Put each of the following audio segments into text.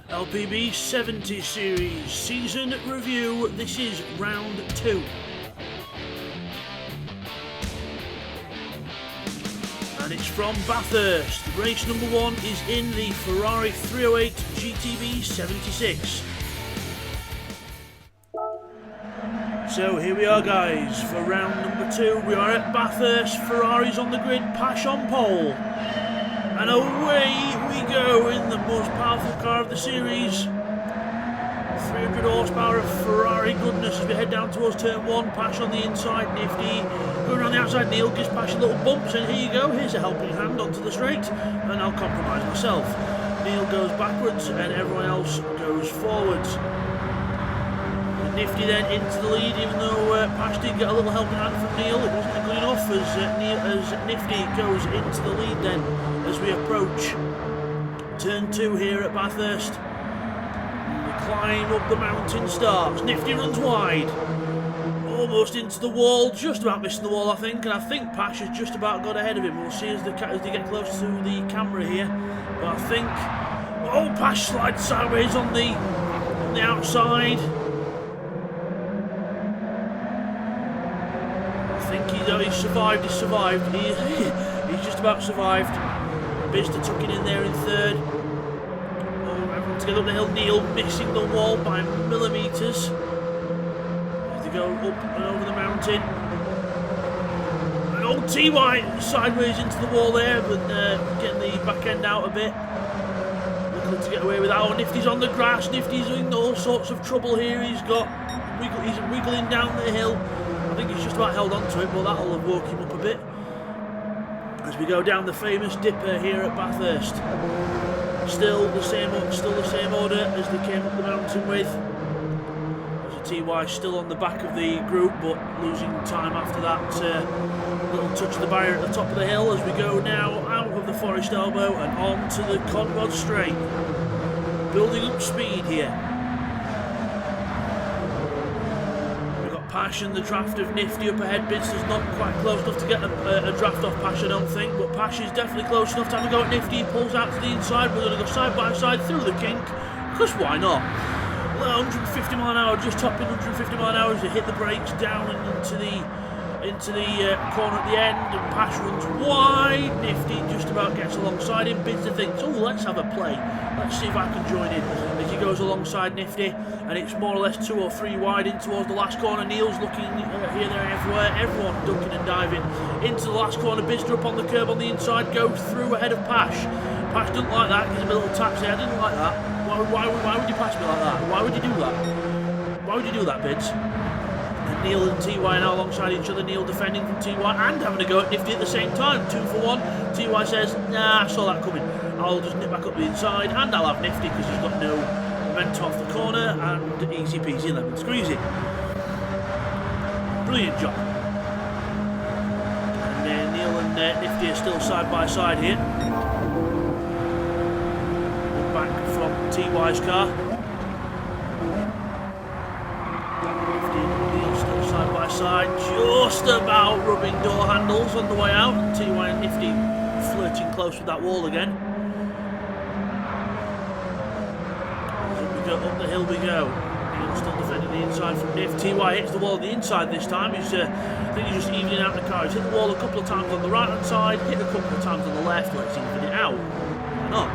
LPB 70s series season review. This is round 2. And it's from Bathurst. Race number 1 is in the Ferrari 308 GTB 76. So here we are, guys, for round number 2. We are at Bathurst. Ferrari's on the grid, Pash on pole. And away we go in the most powerful car of the series. 300 horsepower of Ferrari goodness as we head down towards turn 1. Pash on the inside, nifty. Going around the outside, Neil gives Pash a little bumps, and here you go. Here's a helping hand onto the straight, and I'll compromise myself. Neil goes backwards, and everyone else goes forwards. Nifty then into the lead, even though Pash did get a little helping hand from Neil. It wasn't good enough as Nifty goes into the lead then as we approach turn 2 here at Bathurst. The climb up the mountain starts. Nifty runs wide, almost into the wall, just about missing the wall I think, and I think Pash has just about got ahead of him. We'll see as they get close to the camera here, but I think, oh, Pash slides sideways on the outside. He's survived. He's just about survived. Bizter tuck it in there in third. Oh, everyone together up the hill. Neil missing the wall by millimetres. As they go up and over the mountain. And old TY sideways into the wall there, but getting the back end out a bit. Looking to get away with that. Oh, Nifty's on the grass. Nifty's in all sorts of trouble here. He's wiggling down the hill. I think he's just about held on to it, but that'll have woke him up a bit. As we go down the famous dipper here at Bathurst. Still the same order as they came up the mountain with. As a TY still on the back of the group, but losing time after that little touch of the barrier at the top of the hill. As we go now out of the Forest Elbow and on to the Conrod Straight. Building up speed here. Pash and the draft of Nifty up ahead. Bizter's not quite close enough to get a draft off Pash, I don't think, but Pash is definitely close enough to have a go at Nifty. He pulls out to the inside. We're going to go side by side through the kink, because why not? 150 mile an hour, just topping 150 mile an hour as they hit the brakes down and into the corner at the end, and Pash runs wide. Nifty just about gets alongside him. Bizter thinks, oh, let's have a play. Let's see if I can join in. As he goes alongside Nifty, and it's more or less 2 or 3 wide in towards the last corner. Neil's looking here, there, everywhere. Everyone ducking and diving into the last corner. Bizter up on the curb on the inside, goes through ahead of Pash. Pash doesn't like that. Gives him a little taxi. I didn't like that. Why would you pass me like that? Why would you do that? Why would you do that, Bids? And Neil and TY now alongside each other. Neil defending from TY and having a go at Nifty at the same time. 2 for 1. TY says, nah, I saw that coming. I'll just nip back up the inside and I'll have Nifty because he's got no momentum off the corner, and easy peasy lemon squeezy. Brilliant job. And Neil and Nifty are still side by side here. Back from TY's car. Nifty and Neil still side by side, just about rubbing door handles on the way out. And TY and Nifty flirting close with that wall again. Up the hill we go. Neil still defending the inside from Nif. TY hits the wall on the inside this time. I think he's just evening out the car. He's hit the wall a couple of times on the right hand side, hit a couple of times on the left. Let's even it out. Why not?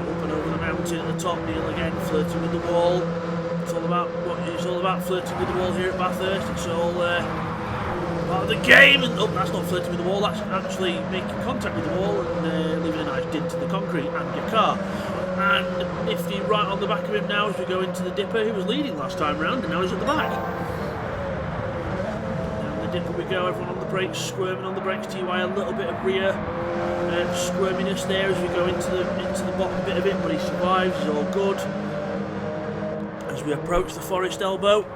Up and over the mountain at the top. Neil again flirting with the wall. It's all about flirting with the wall here at Bathurst. It's all part of the game. And that's not flirting with the wall. That's actually making contact with the wall and leaving a nice dent in the concrete and your car. And Nifty right on the back of him now as we go into the dipper. He was leading last time round and now he's at the back. Down the dipper we go, everyone on the brakes, squirming on the brakes. TY a little bit of rear squirminess there as we go into the bottom bit of it, but he survives, he's all good. As we approach the Forest Elbow,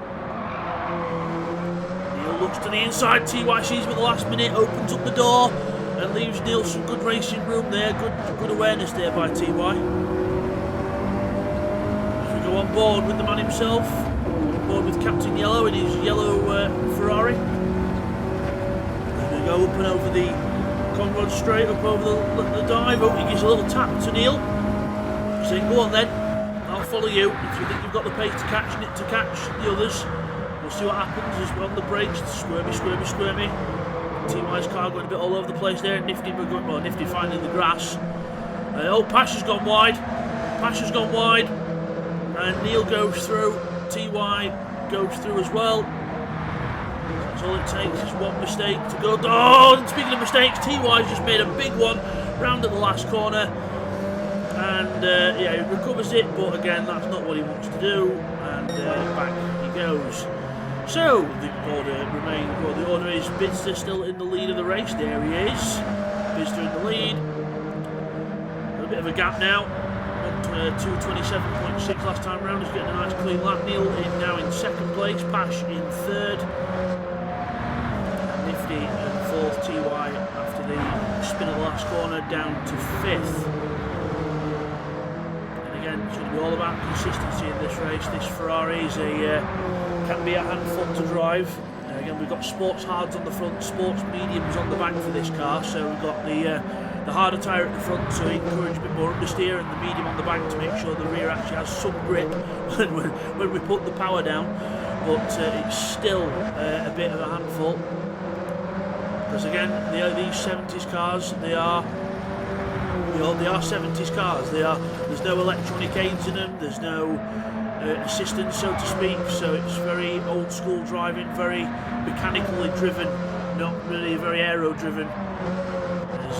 Neil looks to the inside. TY sees him at the last minute, opens up the door and leaves Neil some good racing room there. Good awareness there by TY. On board with the man himself, on board with Captain Yellow in his yellow Ferrari. As we go up and over the Conrod Straight, up over the dive. Oh, he gives a little tap to Neil. saying, go on then, I'll follow you. If you think you've got the pace to catch the others, we'll see what happens as we're on the brakes. Squirmy, squirmy, squirmy. TY's car going a bit all over the place there. Nifty finding the grass. Oh, Pash has gone wide. And Neil goes through. TY goes through as well. That's all it takes is one mistake to go. Oh, and speaking of mistakes, TY's just made a big one round at the last corner. And yeah, he recovers it, but again, that's not what he wants to do. And back he goes. So the order is Bidster still in the lead of the race. There he is. Bidster in the lead. A bit of a gap now. 2:27.6 last time round. He's getting a nice clean lap. Neil now in second place. Pash in third. Nifty in fourth. TY after the spin at the last corner down to fifth. And again, it's going to be all about consistency in this race. This Ferrari is can be a handful to drive. Again, we've got sports hards on the front, sports mediums on the back for this car. So we've got the harder tyre at the front to encourage a bit more understeer, and the medium on the back to make sure the rear actually has some grip when we put the power down. But it's still a bit of a handful, because again, these 70s cars, they are 70s cars. There's no electronic aids in them. There's no assistance, so to speak. So it's very old school driving, very mechanically driven, not really very aero driven.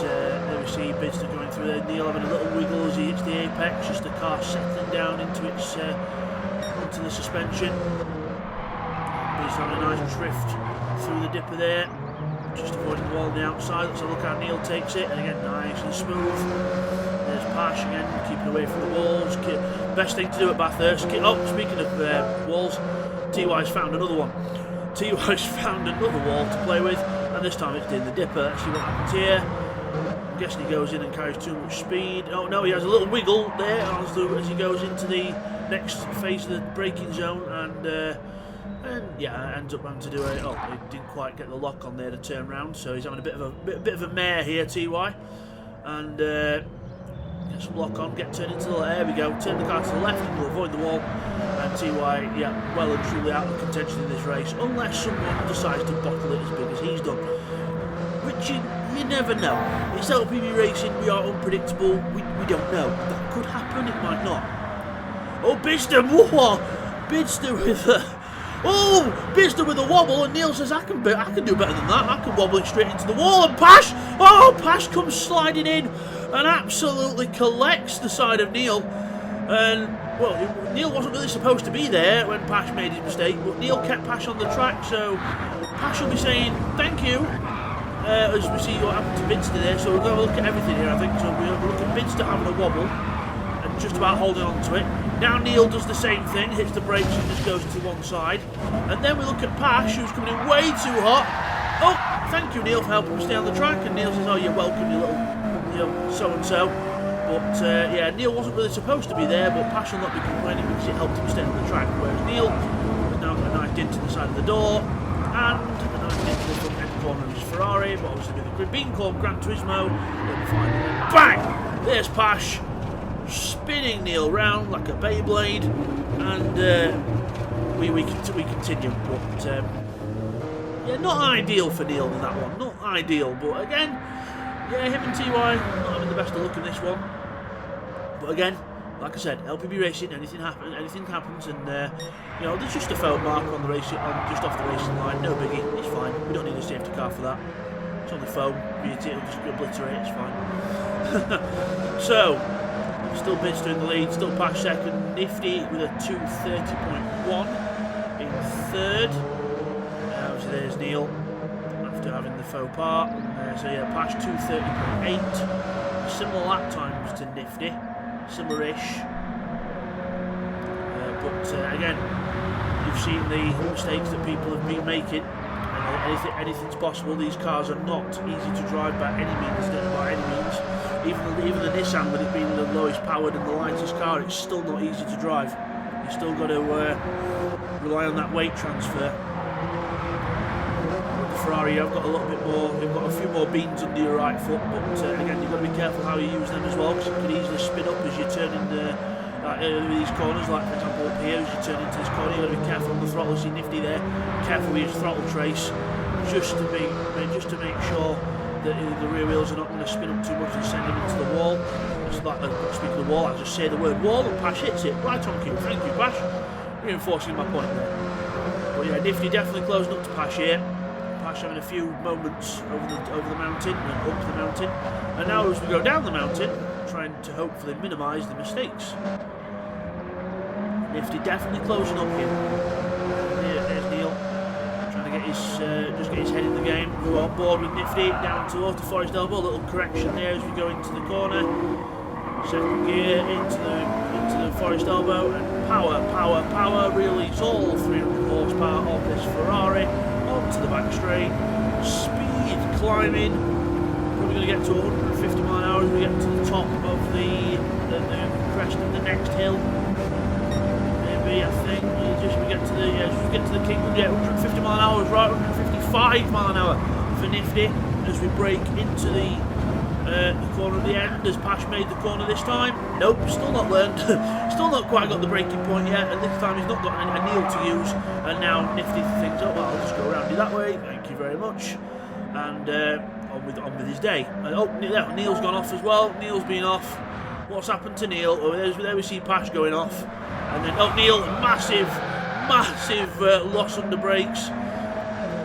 There we see Bidster going through there. Neil having a little wiggle as he hits the apex, just the car settling down into its into the suspension. Bidster having a nice drift through the dipper there, just avoiding the wall on the outside. Let's have a look how Neil takes it, and again, nice and smooth. There's Pash again, keeping away from the walls. Best thing to do at Bathurst. Oh, speaking of walls, TY's found another one. TY's found another wall to play with, and this time it's doing the dipper. Let's see what happens here. I'm guessing he goes in and carries too much speed. Oh no, he has a little wiggle there as he goes into the next phase of the braking zone, and yeah, ends up having to do it. Oh, he didn't quite get the lock on there to turn round, so he's having a bit of a mare here, TY, and get some lock on, turned into the there we go, turn the car to the left and we'll avoid the wall, and TY, yeah, well and truly out of contention in this race, unless someone decides to bottle it as big as he's done, which you never know. It's LPB racing, we are unpredictable, we don't know. That could happen, it might not. Oh, Bidster, whoa! Bidster with a wobble, and Neil says, I can do better than that. I can wobble it straight into the wall, and Pash! Oh, Pash comes sliding in and absolutely collects the side of Neil. And, well, Neil wasn't really supposed to be there when Pash made his mistake, but Neil kept Pash on the track, so Pash will be saying thank you as we see what happened to Bidster there. So we'll go look at everything here, I think. So we'll look at Bidster having a wobble and just about holding on to it. Now Neil does the same thing, hits the brakes and just goes to one side. And then we look at Pash, who's coming in way too hot. Oh, thank you Neil for helping me stay on the track. And Neil says, oh, you're welcome, you little, so-and-so. But yeah, Neil wasn't really supposed to be there, but Pash will not be complaining because it helped him stay on the track. Whereas Neil has now got a nice dent to the side of the door, and a nice dent to the front end corner of his Ferrari, but obviously with the being called Gran Turismo, it'll be fine. Bang! There's Pash, spinning Neil round like a Beyblade, and we continue. But yeah, not ideal for Neil in that one. Not ideal, but again, yeah, him and TY not having the best of luck in this one. But again, like I said, LPB racing, anything happens, and you know, there's just a foam mark on the racing, just off the racing line. No biggie, it's fine. We don't need a safety car for that. It's only foam. It'll just obliterate. It's fine. So. Still Bidster in the lead, still Pash second, Nifty with a 2:30.1 in third. So there's Neil after having the faux pas. So yeah, Pash 2:30.8. Similar lap times to Nifty, similar-ish. But again, you've seen the mistakes that people have been making. Anything's possible. These cars are not easy to drive by any means. Even the Nissan, with it being the lowest powered and the lightest car, it's still not easy to drive. You've still got to rely on that weight transfer. The Ferrari, you've got a little bit more, you've got a few more beans under your right foot, but again, you've got to be careful how you use them as well, because you can easily spin up as you turn in these corners, like for example up here, as you turn into this corner, you've got to be careful on the throttle. See Nifty there, careful with your throttle trace, just to make sure that the rear wheels are not going to spin up too much and send them into the wall. It's like, speaking of the wall, I just say the word wall and Pash hits it. Right on cue, thank you Pash, reinforcing my point there. But yeah, Nifty definitely closing up to Pash here. Pash having a few moments over the mountain and up the mountain, and now as we go down the mountain, trying to hopefully minimise the mistakes. Nifty definitely closing up here. There's Neil trying to get his just get his head in the game. Go on board with Nifty down towards the Forest Elbow. A little correction there as we go into the corner. Second gear into the Forest Elbow, and power release all 300 horsepower of this Ferrari onto the back straight. Speed climbing. Probably going to get to 150 mile an hour as we get to the top of the crest of the next hill. Maybe, I think we get to the Kingdom. Yeah, 150 mile an hour is right. 155 mile an hour for Nifty as we break into the corner at the end. Has Pash made the corner this time? Nope, still not learned. Still not quite got the braking point yet, and this time he's not got a Neil to use. And now Nifty thinks, oh well, I'll just go around you that way. Thank you very much. And on with his day. Neil's gone off as well. Neil's been off. What's happened to Neil? Oh, there we see Pash going off, and then Neil, massive loss under brakes.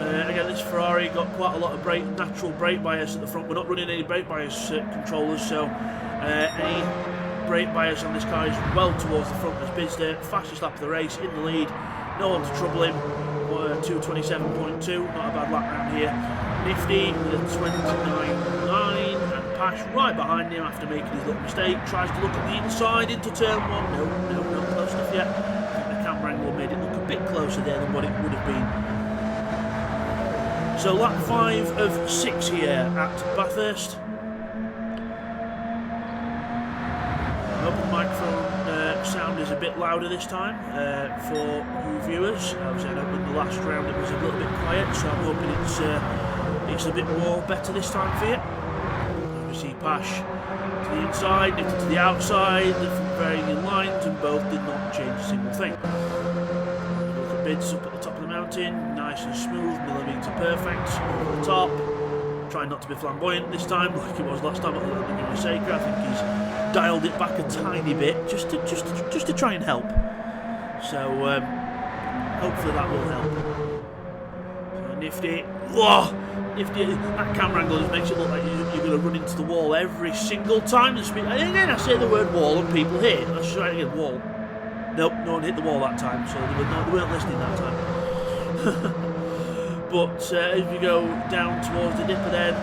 Again, this Ferrari got quite a lot of natural brake bias at the front. We're not running any brake bias controllers, so any brake bias on this car is well towards the front. As Bidster, fastest lap of the race, in the lead, no one to trouble him. 2:27.2, not a bad lap round here. Nifty with a 29.9, and Pash right behind him after making his little mistake. Tries to look at the inside into turn one. No, not close enough yet. I think the camera angle made it look a bit closer there than what it would have been. So lap 5 of 6 here at Bathurst. I hope the microphone sound is a bit louder this time for you viewers. Obviously, I know in the last round it was a little bit quiet, so I'm hoping it's a bit more better this time for you. We see Pash to the inside, Nifty to the outside, different varying lines, and both did not change a single thing. Look at Bids up at the top of the mountain, nice and smooth, millimetre perfect, over the top. Trying not to be flamboyant this time, like it was last time at the Seika. I think he's dialed it back a tiny bit, just to try and help. So hopefully that will help. So Nifty, Nifty. That camera angle just makes it look like you're going to run into the wall every single time. And then I say the word wall and people hit it. Let's try it again. Wall. Nope, no one hit the wall that time, so they weren't listening that time. But as we go down towards the dipper then,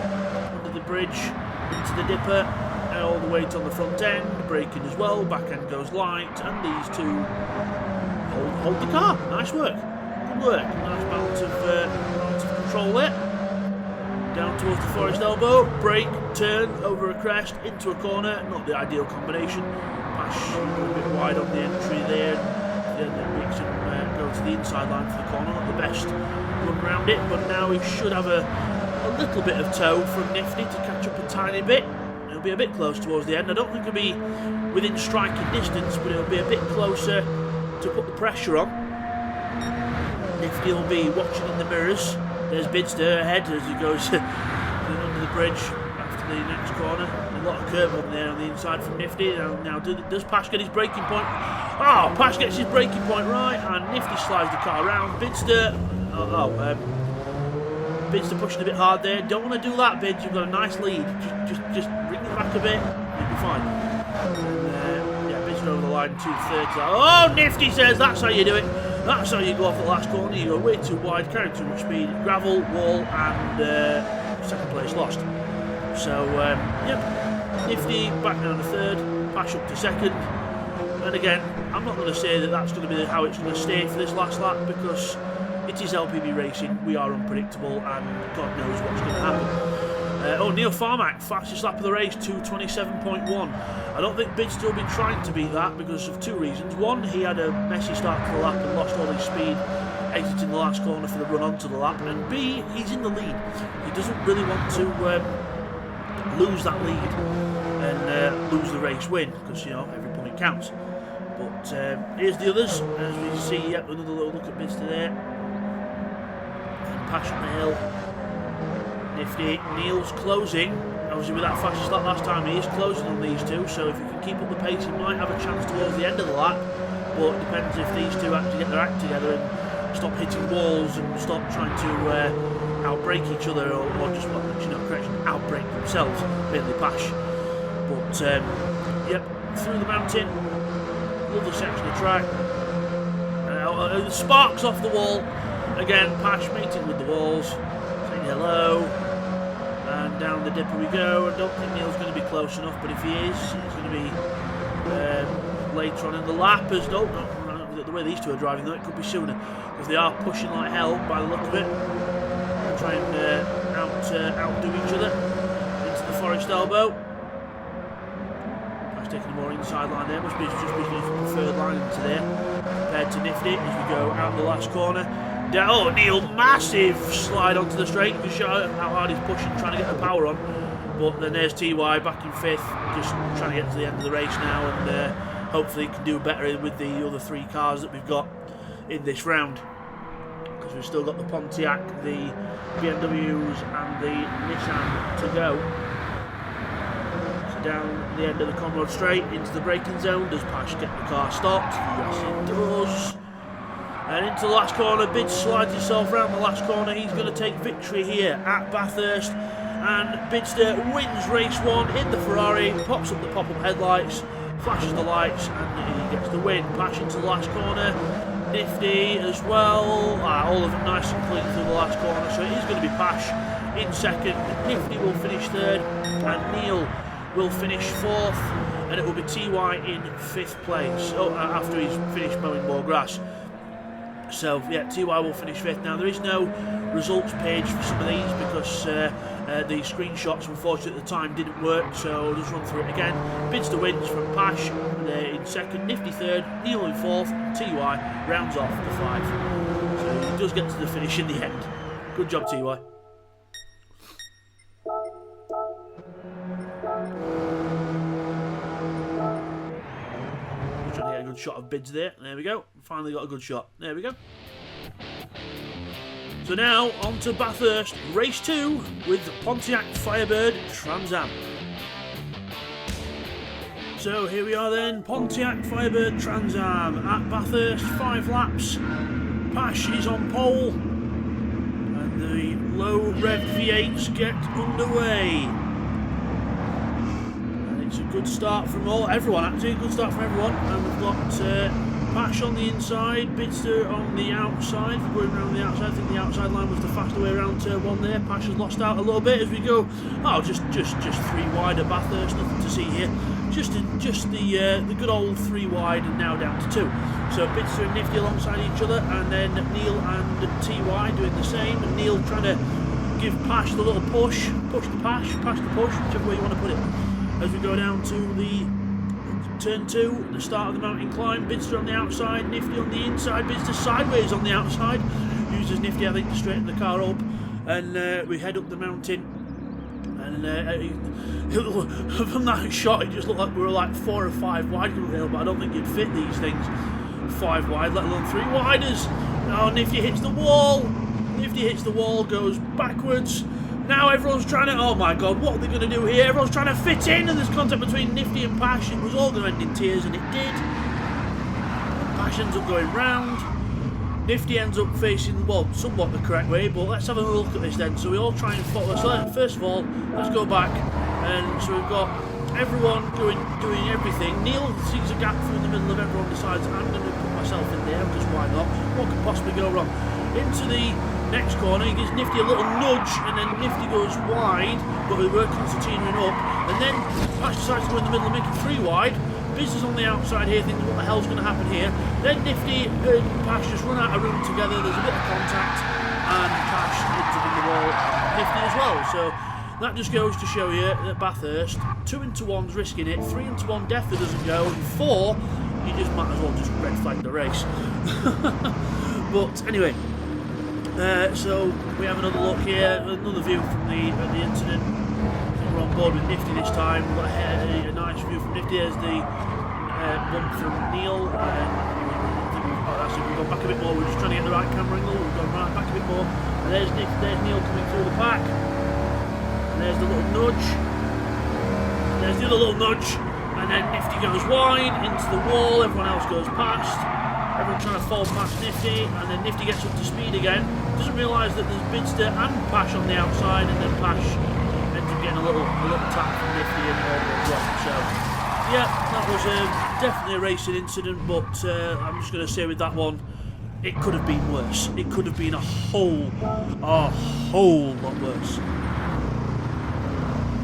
under the bridge, into the dipper, and all the weight on the front end, braking as well, back end goes light, and these two hold the car. Nice work. Good work. Nice balance of control there. Down towards the Forest Elbow, brake, turn, over a crest, into a corner, not the ideal combination. Pash a bit wide on the entry there, then makes him go to the inside line for the corner, not the best run around it, but now he should have a little bit of toe from Nifty to catch up a tiny bit. It'll be a bit close towards the end. I don't think it'll be within striking distance, but it'll be a bit closer to put the pressure on. Nifty will be watching in the mirrors. There's Bidster ahead as he goes under the bridge after the next corner. A lot of curve on there on the inside from Nifty. Now does Pash get his braking point? Oh, Pash gets his braking point right, and Nifty slides the car around. Bidster, Bidster pushing a bit hard there. Don't want to do that, Bids. You've got a nice lead. Just bring it back a bit. You'll be fine. And, Bidster over the line, 230. Oh, Nifty says that's how you do it. That's how you go off the last corner. You go way too wide, carry too much speed, gravel, wall, and second place lost. So, Nifty back down to third, Pash up to second. And again, I'm not going to say that that's going to be how it's going to stay for this last lap, because it is LPB racing, we are unpredictable, and God knows what's going to happen. Neil Farmack, fastest lap of the race, 2:27.1. I don't think Bidster will be trying to beat that because of two reasons. One, he had a messy start to the lap and lost all his speed exiting the last corner for the run onto the lap, and B, he's in the lead. He doesn't really want to lose that lead and lose the race win, because, you know, every point counts. But here's the others, as we see. Yep, another little look at Bidster there. And Pash on the hill. Nifty. Neil's closing. Obviously, with that fastest lap last time, he is closing on these two, so if he can keep up the pace, he might have a chance towards the end of the lap. But it depends if these two actually get their act together and stop hitting walls and stop trying to outbrake each other, or just, well, actually not correction, outbrake themselves, mainly Pash. But yep, through the mountain, lovely section of track. Sparks off the wall. Again, Pash mating with the walls, saying hello. And down the dipper we go. I don't think Neil's going to be close enough, but if he is, it's going to be later on in the lap. As no, the way these two are driving, though, it could be sooner, because they are pushing like hell by the look of it. They'll try and outdo each other into the Forest Elbow. Pash taking a more inside line there. Must be just his preferred line into there, compared to Nifty as we go out the last corner. Oh, Neil, massive slide onto the straight. You can show how hard he's pushing, trying to get the power on. But then there's TY back in 5th, just trying to get to the end of the race now, and hopefully he can do better with the other 3 cars that we've got in this round. Because we've still got the Pontiac, the BMWs and the Nissan to go. So down the end of the Conrod Straight into the braking zone. Does Pash get the car stopped? Yes, it does. And into the last corner, Bid slides himself round the last corner. He's going to take victory here at Bathurst. And Bidster wins race 1 in the Ferrari, pops up the pop-up headlights, flashes the lights, and he gets the win. Pash into the last corner. Nifty as well. All of them nice and clean through the last corner. So it is going to be Pash in 2nd. Nifty will finish 3rd. And Neil will finish 4th. And it will be TY in 5th place. After he's finished mowing more grass. So, yeah, TY will finish 5th. Now, there is no results page for some of these because the screenshots, unfortunately, at the time didn't work, so I'll just run through it again. Bidster wins from Pash in 2nd, Nifty 3rd, Neil in 4th, TY rounds off the 5. So he does get to the finish in the end. Good job, TY. Good shot of Bids there. There we go. Finally got a good shot. There we go. So now on to Bathurst race 2 with Pontiac Firebird Trans Am. So here we are then, Pontiac Firebird Trans Am at Bathurst, 5 laps. Pash is on pole, and the low rev V8s get underway. It's a good start from everyone, actually. A good start from everyone. And we've got Pash on the inside, Bidster on the outside. We're going around the outside. I think the outside line was the faster way around turn 1 there. Pash has lost out a little bit as we go. Oh, just 3 wide at Bathurst. Nothing to see here. Just the good old 3 wide, and now down to 2. So Bidster and Nifty alongside each other, and then Neil and TY doing the same. And Neil trying to give Pash the little push the Pash the push, whichever way you want to put it. As we go down to the turn 2, the start of the mountain climb, Bidster on the outside, Nifty on the inside, Bidster sideways on the outside, uses Nifty, I think, to straighten the car up, and we head up the mountain, and from that shot it just looked like we were like 4 or 5 wide, but I don't think you'd fit these things 5 wide, let alone 3 widers. Now Nifty hits the wall, goes backwards. Now everyone's trying to, oh my god, what are they going to do here? Everyone's trying to fit in, and there's contact between Nifty and Pash. It was all going to end in tears, and it did. And Pash ends up going round. Nifty ends up facing, well, somewhat the correct way, but let's have a look at this then. So we all try and follow. So first of all, let's go back. And so we've got everyone doing everything. Neil sees a gap through the middle of everyone, decides, I'm going to put myself in there, because why not? What could possibly go wrong? Into the next corner, he gives Nifty a little nudge, and then Nifty goes wide, but we were concertinaing up, and then Pash decides to go in the middle and make it 3 wide. Biz is on the outside here, thinking what the hell's going to happen here. Then Nifty and Pash just run out of room together, there's a bit of contact, and Pash hits it in the wall, Nifty as well. So that just goes to show you that Bathurst, 2 into 1's risking it, 3 into 1 definitely doesn't go, and 4, you just might as well just red flag the race. But anyway, so we have another look here, another view from the incident. We're on board with Nifty this time. We've got a nice view from Nifty. There's the bump from Neil. Actually, we've gone back a bit more. We're just trying to get the right camera angle. We've gone right back a bit more. And there's Neil coming through the pack. And there's the little nudge. And there's the other little nudge. And then Nifty goes wide into the wall. Everyone else goes past. Everyone trying to fall past Nifty. And then Nifty gets up to speed again. Doesn't realise that there's Bidster and Pash on the outside. And then Pash ends up getting a little tap from Nifty and all goes wrong. So, yeah, that was definitely a racing incident. But I'm just going to say with that one, it could have been worse. It could have been a whole lot worse.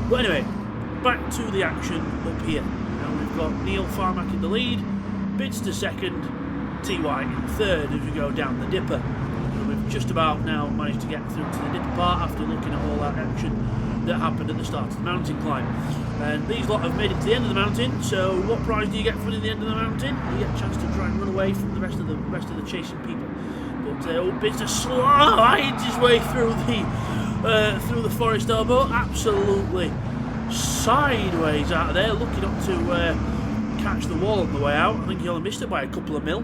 But anyway, back to the action up here. Now we've got Neil Farmack in the lead, Bidster second, TY in third as we go down the dipper. And we've just about now managed to get through to the dipper part after looking at all that action that happened at the start of the mountain climb. And these lot have made it to the end of the mountain, so what prize do you get for winning the end of the mountain? You get a chance to try and run away from the rest of the chasing people. But Bidster slides his way through the forest elbow, absolutely sideways out of there, looking up to catch the wall on the way out. I think he only missed it by a couple of mil.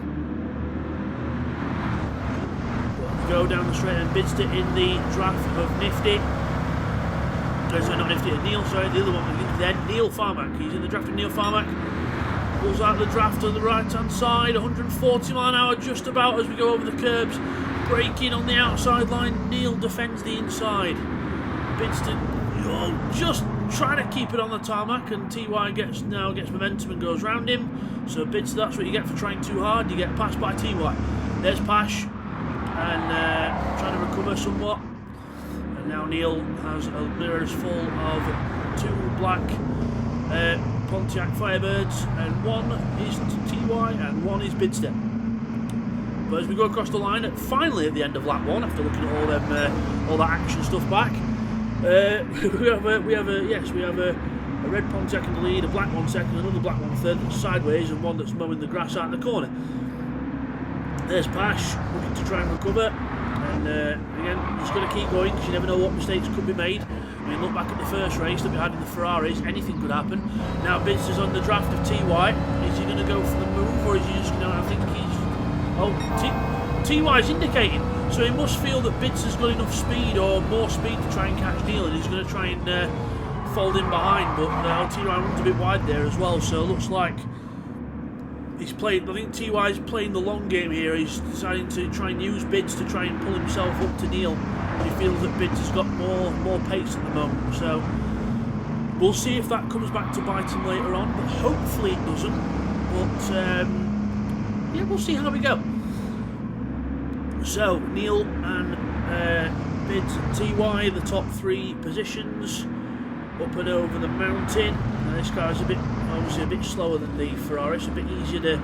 But go down the straight and Bidster in the draft of Nifty. Sorry, not Nifty, Neil, sorry, the other one then, Neil Farmack. He's in the draft of Neil Farmack. Pulls out the draft on the right hand side, 140 mile an hour just about as we go over the curbs. Braking on the outside line, Neil defends the inside. Bidster just trying to keep it on the tarmac, and TY gets momentum and goes round him. So Bidster, that's what you get for trying too hard. You get passed by TY. There's Pash, and trying to recover somewhat. And now Neil has a mirrors full of two black Pontiac Firebirds, and one is TY and one is Bidster. But as we go across the line, finally at the end of lap one, after looking at all that action stuff back, we have a red Pontiac in the lead, a black one second, another black one third that's sideways, and one that's mowing the grass out in the corner. There's Pash looking to try and recover, and again, just got to keep going because you never know what mistakes could be made. I mean, look back at the first race that we had in the Ferraris, anything could happen. Now Bidster's on the draft of TY. Is he going to go for the move, or is he just going to, I think he's... Oh, TY's indicating. So he must feel that Bidster's got enough speed or more speed to try and catch Neil, and he's going to try and fold in behind. But TY runs a bit wide there as well, so it looks like he's playing. I think TY's playing the long game here. He's deciding to try and use Bids to try and pull himself up to Neil. He feels that Bids has got more pace at the moment, so we'll see if that comes back to bite him later on, but hopefully it doesn't. But yeah, we'll see how we go. So Neil and Bids and TY, the top three positions, up and over the mountain. Now this car is obviously a bit slower than the Ferrari. It's a bit easier to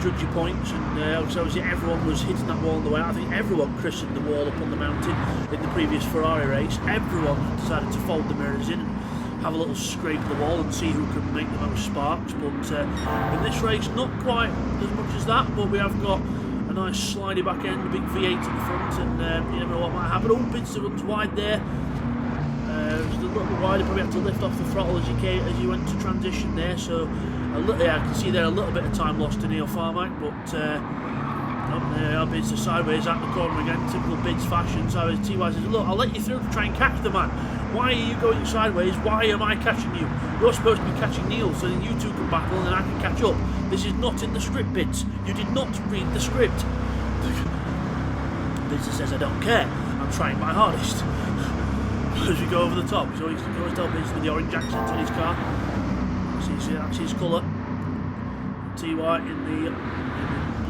judge your points, and obviously everyone was hitting that wall on the way out. I think everyone christened the wall up on the mountain in the previous Ferrari race. Everyone decided to fold the mirrors in and have a little scrape the wall and see who can make the most sparks. But in this race, not quite as much as that, but we have got a nice slidey back end, a big V8 at the front, and you never know what might happen. Oh, Bidster runs wide there. Just a little bit wider, probably had to lift off the throttle as he went to transition there. So I can see there a little bit of time lost to Neil Farmack, but Bidster sideways out the corner again, typical Bids fashion. So TY says, look, I'll let you through to try and catch the man. Why are you going sideways? Why am I catching you? You're supposed to be catching Neil, so then you two can battle and then I can catch up. This is not in the script, Bids. You did not read the script. Bidster says, I don't care. I'm trying my hardest. As we go over the top, so you can always tell Bidster with the orange accent in his car. See, that's his colour. TY in the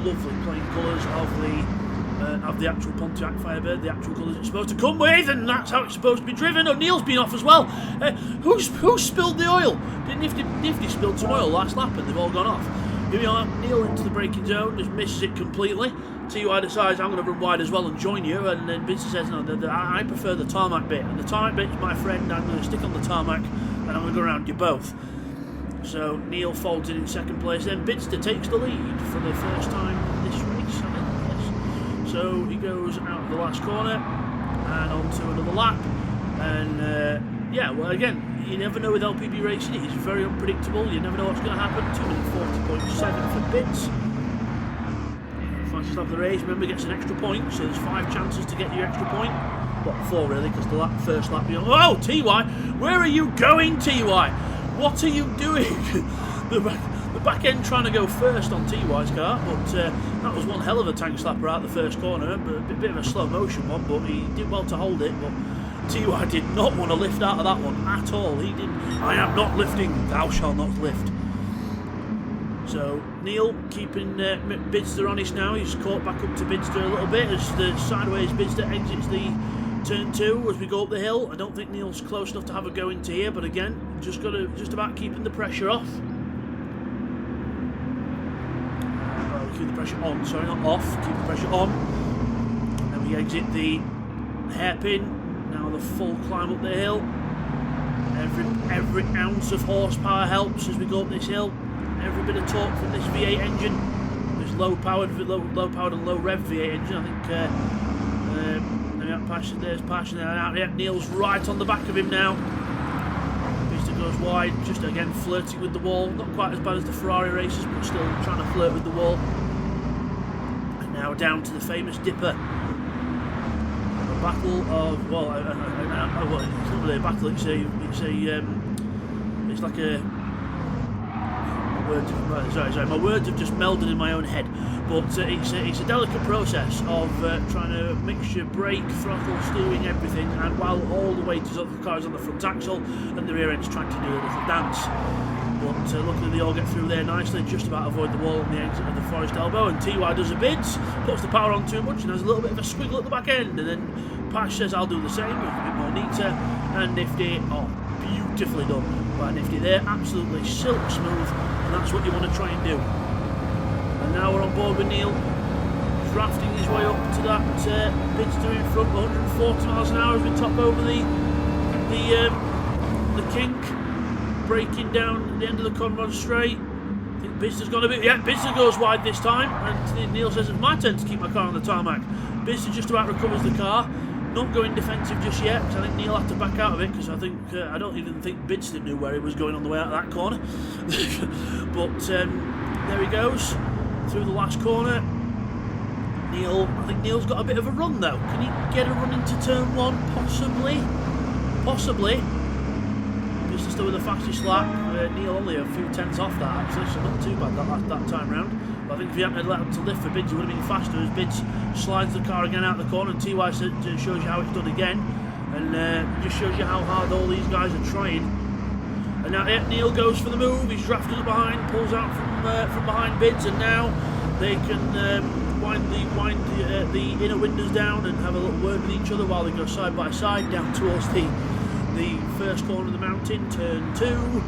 lovely plain colours of the actual Pontiac Firebird, the actual colours it's supposed to come with, and that's how it's supposed to be driven. Oh, Neil's been off as well. Who spilled the oil? Did Nifty spilled some oil last lap and they've all gone off. Here we are, Neil into the braking zone, just misses it completely. TY decides I'm going to run wide as well and join you, and then Bidster says no, I prefer the tarmac bit, and the tarmac bit's my friend. I'm going to stick on the tarmac and I'm going to go around you both. So Neil folds in second place, then Bidster takes the lead for the first time this race, I think, yes. So he goes out of the last corner and onto another lap. And yeah, well, again, you never know with LPB racing. It is very unpredictable. You never know what's going to happen. 2:40.7 for Bits. Fastest lap of the race. Remember, gets an extra point, so there's 5 chances to get your extra point. Well, 4 really, because the first lap beyond. Oh, TY, where are you going, TY? What are you doing? the back end trying to go first on TY's car, but that was one hell of a tank slapper out the first corner. But a bit of a slow motion one, but he did well to hold it. But TY did not want to lift out of that one at all. He didn't. I am not lifting. Thou shalt not lift. So Neil keeping Bidster honest now. He's caught back up to Bidster a little bit as the sideways Bidster exits the turn 2 as we go up the hill. I don't think Neil's close enough to have a go into here, but again, just about keeping the pressure off. Keep the pressure on, sorry, not off. Keep the pressure on. And then we exit the hairpin. Now the full climb up the hill. Every ounce of horsepower helps as we go up this hill. Every bit of torque from this V8 engine. This low-powered and low-rev V8 engine. I think there's passion there. Yep, Neil's right on the back of him now. Pista goes wide, just again flirting with the wall. Not quite as bad as the Ferrari races, but still trying to flirt with the wall. And now down to the famous dipper. A battle of, well, it's not really a battle. It's like a. My words have just melded in my own head, but it's a delicate process of trying to mixture brake, throttle, steering, everything, and while all the weight of the car is on the front axle and the rear end's trying to do a little dance. But luckily they all get through there nicely, just about avoid the wall on the exit of the Forest Elbow, and TY does a bids, puts the power on too much and has a little bit of a squiggle at the back end, and then Pash says I'll do the same, a bit more neater, and Nifty, beautifully done by Nifty there, absolutely silk smooth. And that's what you want to try and do. And now we're on board with Neil, drafting his way up to that Bidster in front, 140 miles an hour as we top over the kink, breaking down at the end of the Conrod straight. I think Bidster's gone a bit. Yeah, Bidster goes wide this time, and Neil says it's my turn to keep my car on the tarmac. Bidster just about recovers the car. Not going defensive just yet, because I think Neil had to back out of it, because I don't even think Bidster knew where he was going on the way out of that corner. But there he goes, through the last corner. I think Neil's got a bit of a run though. Can he get a run into turn 1? Possibly. Bidster still with the fastest lap. Neil only a few tenths off that actually, so not too bad that time round. But I think if he hadn't let him to lift for Bids, it would have been faster as Bids slides the car again out the corner, and TY shows you how it's done again, and just shows you how hard all these guys are trying. And now Neil goes for the move. He's drafted it behind, pulls out from behind Bids, and now they can wind the inner windows down and have a little word with each other while they go side by side down towards the first corner of the mountain, turn 2.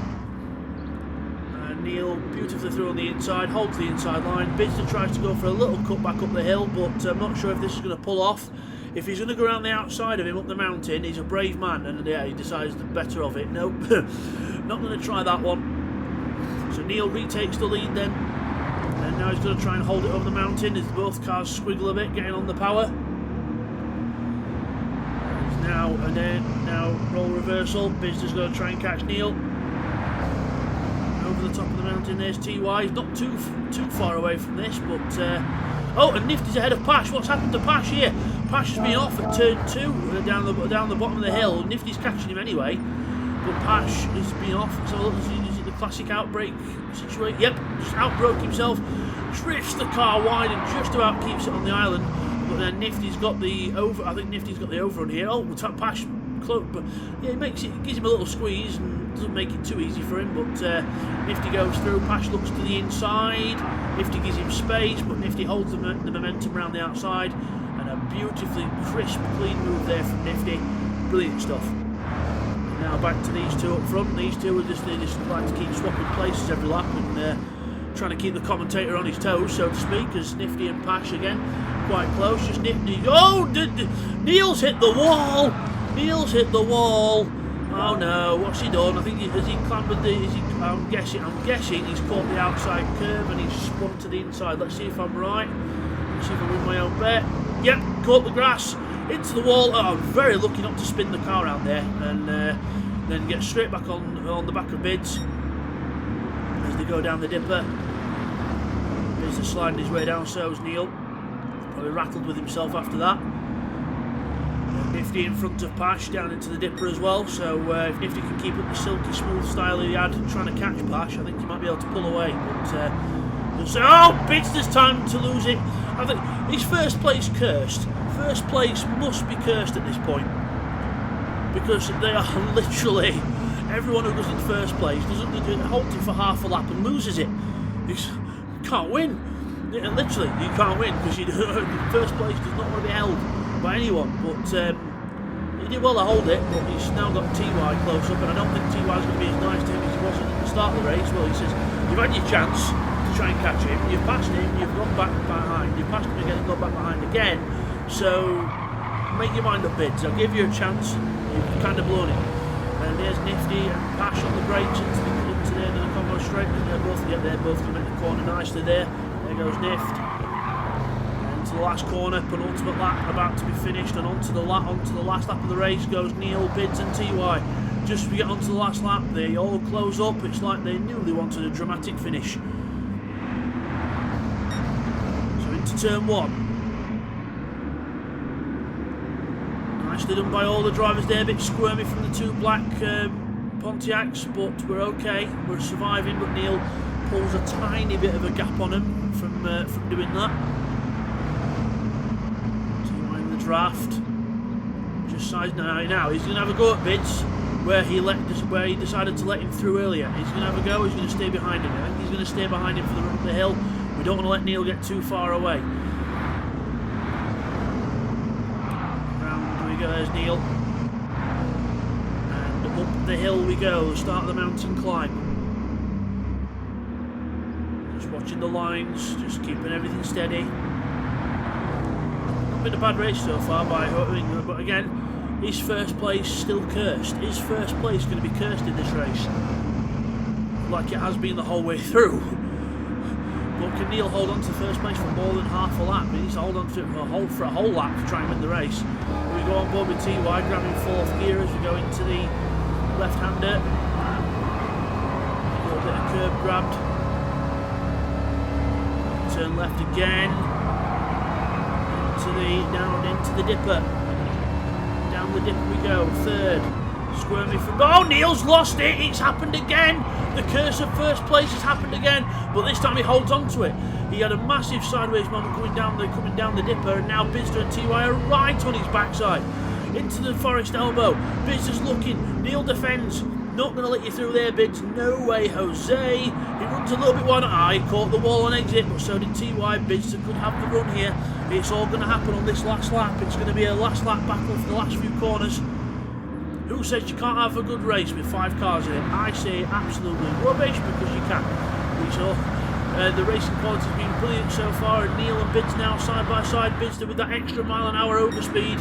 Neil beautifully through on the inside, holds the inside line. Bidster tries to go for a little cut back up the hill, but I'm not sure if this is going to pull off. If he's going to go around the outside of him up the mountain, he's a brave man, and yeah, he decides the better of it. Nope, not going to try that one. So Neil retakes the lead then, and now he's going to try and hold it over the mountain as both cars squiggle a bit, getting on the power. Now roll reversal. Bidster's going to try and catch Neil. Over the top of the mountain, there's TY. He's not too far away from this, but and Nifty's ahead of Pash. What's happened to Pash here? Pash has been off at turn 2 down the bottom of the hill. Nifty's catching him anyway, but Pash has been off. So is it the classic outbreak situation? Yep, just outbroke himself, drifts the car wide and just about keeps it on the island. But then Nifty's got the over. I think Nifty's got the over on here. Oh, Pash close, but yeah, it gives him a little squeeze and doesn't make it too easy for him. But Nifty goes through. Pash looks to the inside. Nifty gives him space, but Nifty holds the momentum around the outside, and a beautifully crisp, clean move there from Nifty. Brilliant stuff. Now back to these two up front. These two they just like to keep swapping places every lap and trying to keep the commentator on his toes, so to speak, as Nifty and Pash again quite close. Just Nifty. Oh, Neil's hit the wall. Neil's hit the wall. Oh no, what's he done? I think has he clambered I'm guessing he's caught the outside curve and he's spun to the inside. Let's see if I'm right. Let's see if I win my own bet. Yep, caught the grass, into the wall. Oh, very lucky not to spin the car out there, and then get straight back on the back of Bids as they go down the dipper. Bids is sliding his way down, so is Neil. Probably rattled with himself after that. Nifty in front of Pash down into the dipper as well, so if Nifty can keep up the silky smooth style he had trying to catch Pash, I think he might be able to pull away. But oh, Bids, there's time to lose it. I think his first place cursed. First place must be cursed at this point, because they are literally, everyone who goes in first place doesn't hold it for half a lap and loses it. You can't win. Yeah, literally, you can't win because first place does not want to be held by anyone. But he did well to hold it, but he's now got TY close up, and I don't think TY is going to be as nice to him as he was at the start of the race. Well, he says, you've had your chance to try and catch him, you've passed him, you've gone back behind, you've passed him again and gone back behind again, so make your mind up, Bids. I'll give you a chance, you've kind of blown it. And there's Nifty and Pash on the brakes into the end of the combo straight, and they're both get there, both come in the corner nicely there. There goes Nift. Into the last corner, penultimate lap about to be finished, and onto the last lap of the race goes Neil, Bids and TY. Just as we get onto the last lap, they all close up. It's like they knew they wanted a dramatic finish. So into turn one. Nicely done by all the drivers there, a bit squirmy from the two black Pontiacs, but we're okay, we're surviving. But Neil pulls a tiny bit of a gap on him from doing that. TY in the draft, just sides now. He's going to have a go at Bids, where he decided to let him through earlier. He's going to have a go. He's going to stay behind him. I think he's going to stay behind him for the run up the hill. We don't want to let Neil get too far away. There's Neil, and up the hill we go, start the mountain climb. Just watching the lines, just keeping everything steady. Not been a bad race so far by England, but again, is first place still cursed? Is first place going to be cursed in this race? Like it has been the whole way through. But can Neil hold on to first place for more than half a lap? He needs to hold on to it for a whole lap to try and win the race. We go on board with TY, grabbing fourth gear as we go into the left-hander. A little bit of curb grabbed. Turn left again. Down into the dipper. Down the dipper we go. Third. Squirmy from... Oh, Neil's lost it. It's happened again. The curse of first place has happened again. But this time he holds on to it. He had a massive sideways moment coming down the dipper, and now Bizder and TY are right on his backside. Into the forest elbow. Bizder's looking. Neil defends. Not going to let you through there, Bids. No way, Jose. He runs a little bit wide. He caught the wall on exit, but so did TY. Bizder could have the run here. It's all going to happen on this last lap. It's going to be a last lap battle for the last few corners. Who says you can't have a good race with 5 cars in it? I say absolutely rubbish, because you can. The racing quality has been brilliant so far, and Neil and Bids now side by side. Bids with that extra mile-an-hour overspeed.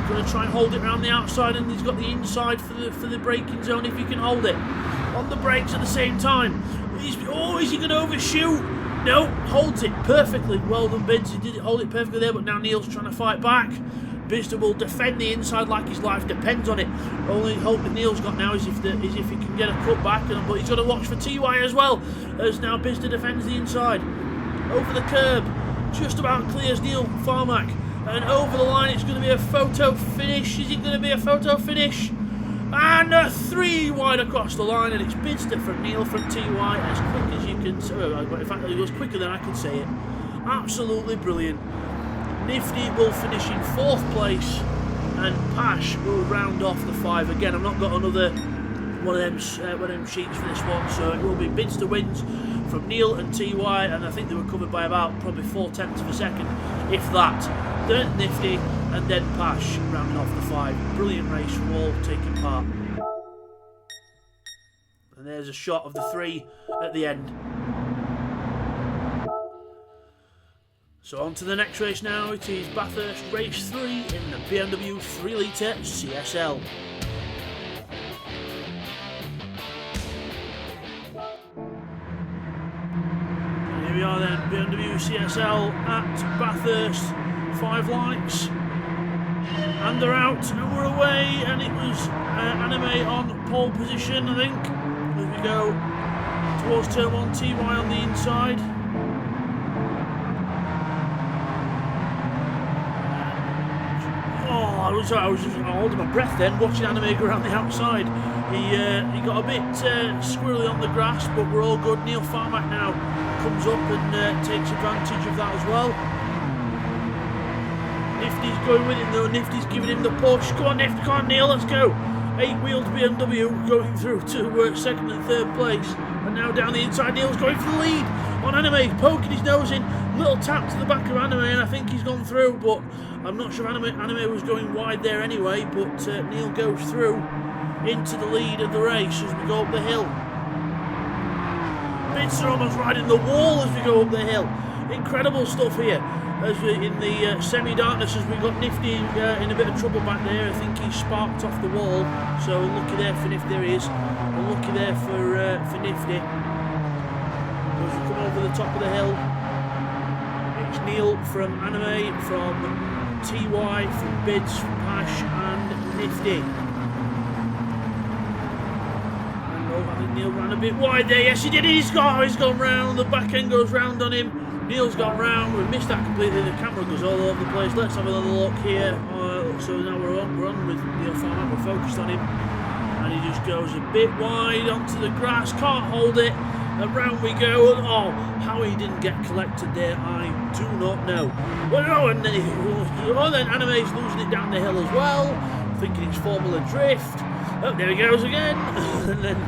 Going to try and hold it around the outside, and he's got the inside for the braking zone if he can hold it. On the brakes at the same time. Is he going to overshoot? No, holds it perfectly. Well done, Bids. He did hold it perfectly there, but now Neil's trying to fight back. Bizder will defend the inside like his life depends on it. Only hope that Neil's got now is if he can get a cut back, but he's got to watch for TY as well, as now Bizder defends the inside. Over the curb, just about clears Neil Farmack, and over the line it's going to be a photo finish. Is it going to be a photo finish? And a 3 wide across the line, and it's Bizder from Neil from TY as quick as you can. In fact, it was quicker than I could say it. Absolutely brilliant. Nifty will finish in 4th place, and Pash will round off the 5. Again, I've not got another one of them sheets for this one, so it will be Bidster wins from Neil and TY, and I think they were covered by about probably 4/10 of a second, if that. Then Nifty, and then Pash rounding off the 5. Brilliant race from all taking part. And there's a shot of the 3 at the end. So on to the next race now. It is Bathurst Race 3 in the BMW 3 Litre CSL. Here we are then, BMW CSL at Bathurst 5 lights. And they're out, and we're away, and it was Anime on pole position, I think. As we go towards turn 1, TY on the inside. I was just holding my breath then, watching Anime go around the outside. He got a bit squirrely on the grass, but we're all good. Neil Farmack now comes up and takes advantage of that as well. Nifty's going with him though. Nifty's giving him the push. Come on, Nifty, come on, Neil, let's go. 8-wheeled BMW going through to second and third place. And now down the inside, Neil's going for the lead on Anime, poking his nose in. Little tap to the back of Anime, and I think he's gone through, but I'm not sure Anime was going wide there anyway, but Neil goes through into the lead of the race as we go up the hill. Bidster almost riding the wall as we go up the hill. Incredible stuff here. As we in the semi-darkness, as we got Nifty in a bit of trouble back there. I think he sparked off the wall, so unlucky there for Nifty. There he is. Unlucky there for Nifty. As we come over the top of the hill, it's Neil from Anime, from TY, from Bids, from Pash, and Nifty. And I think Neil ran a bit wide there. Yes, he did. He's gone round. The back end goes round on him. Neil's gone round. We missed that completely. The camera goes all over the place. Let's have another look here. So now we're on with Neil Farmack. We're focused on him, and he just goes a bit wide onto the grass. Can't hold it. Around we go. Oh, how he didn't get collected there, I do not know. Well, no, and then Anime's losing it down the hill as well, thinking it's Formula Drift. Oh, there he goes again. And then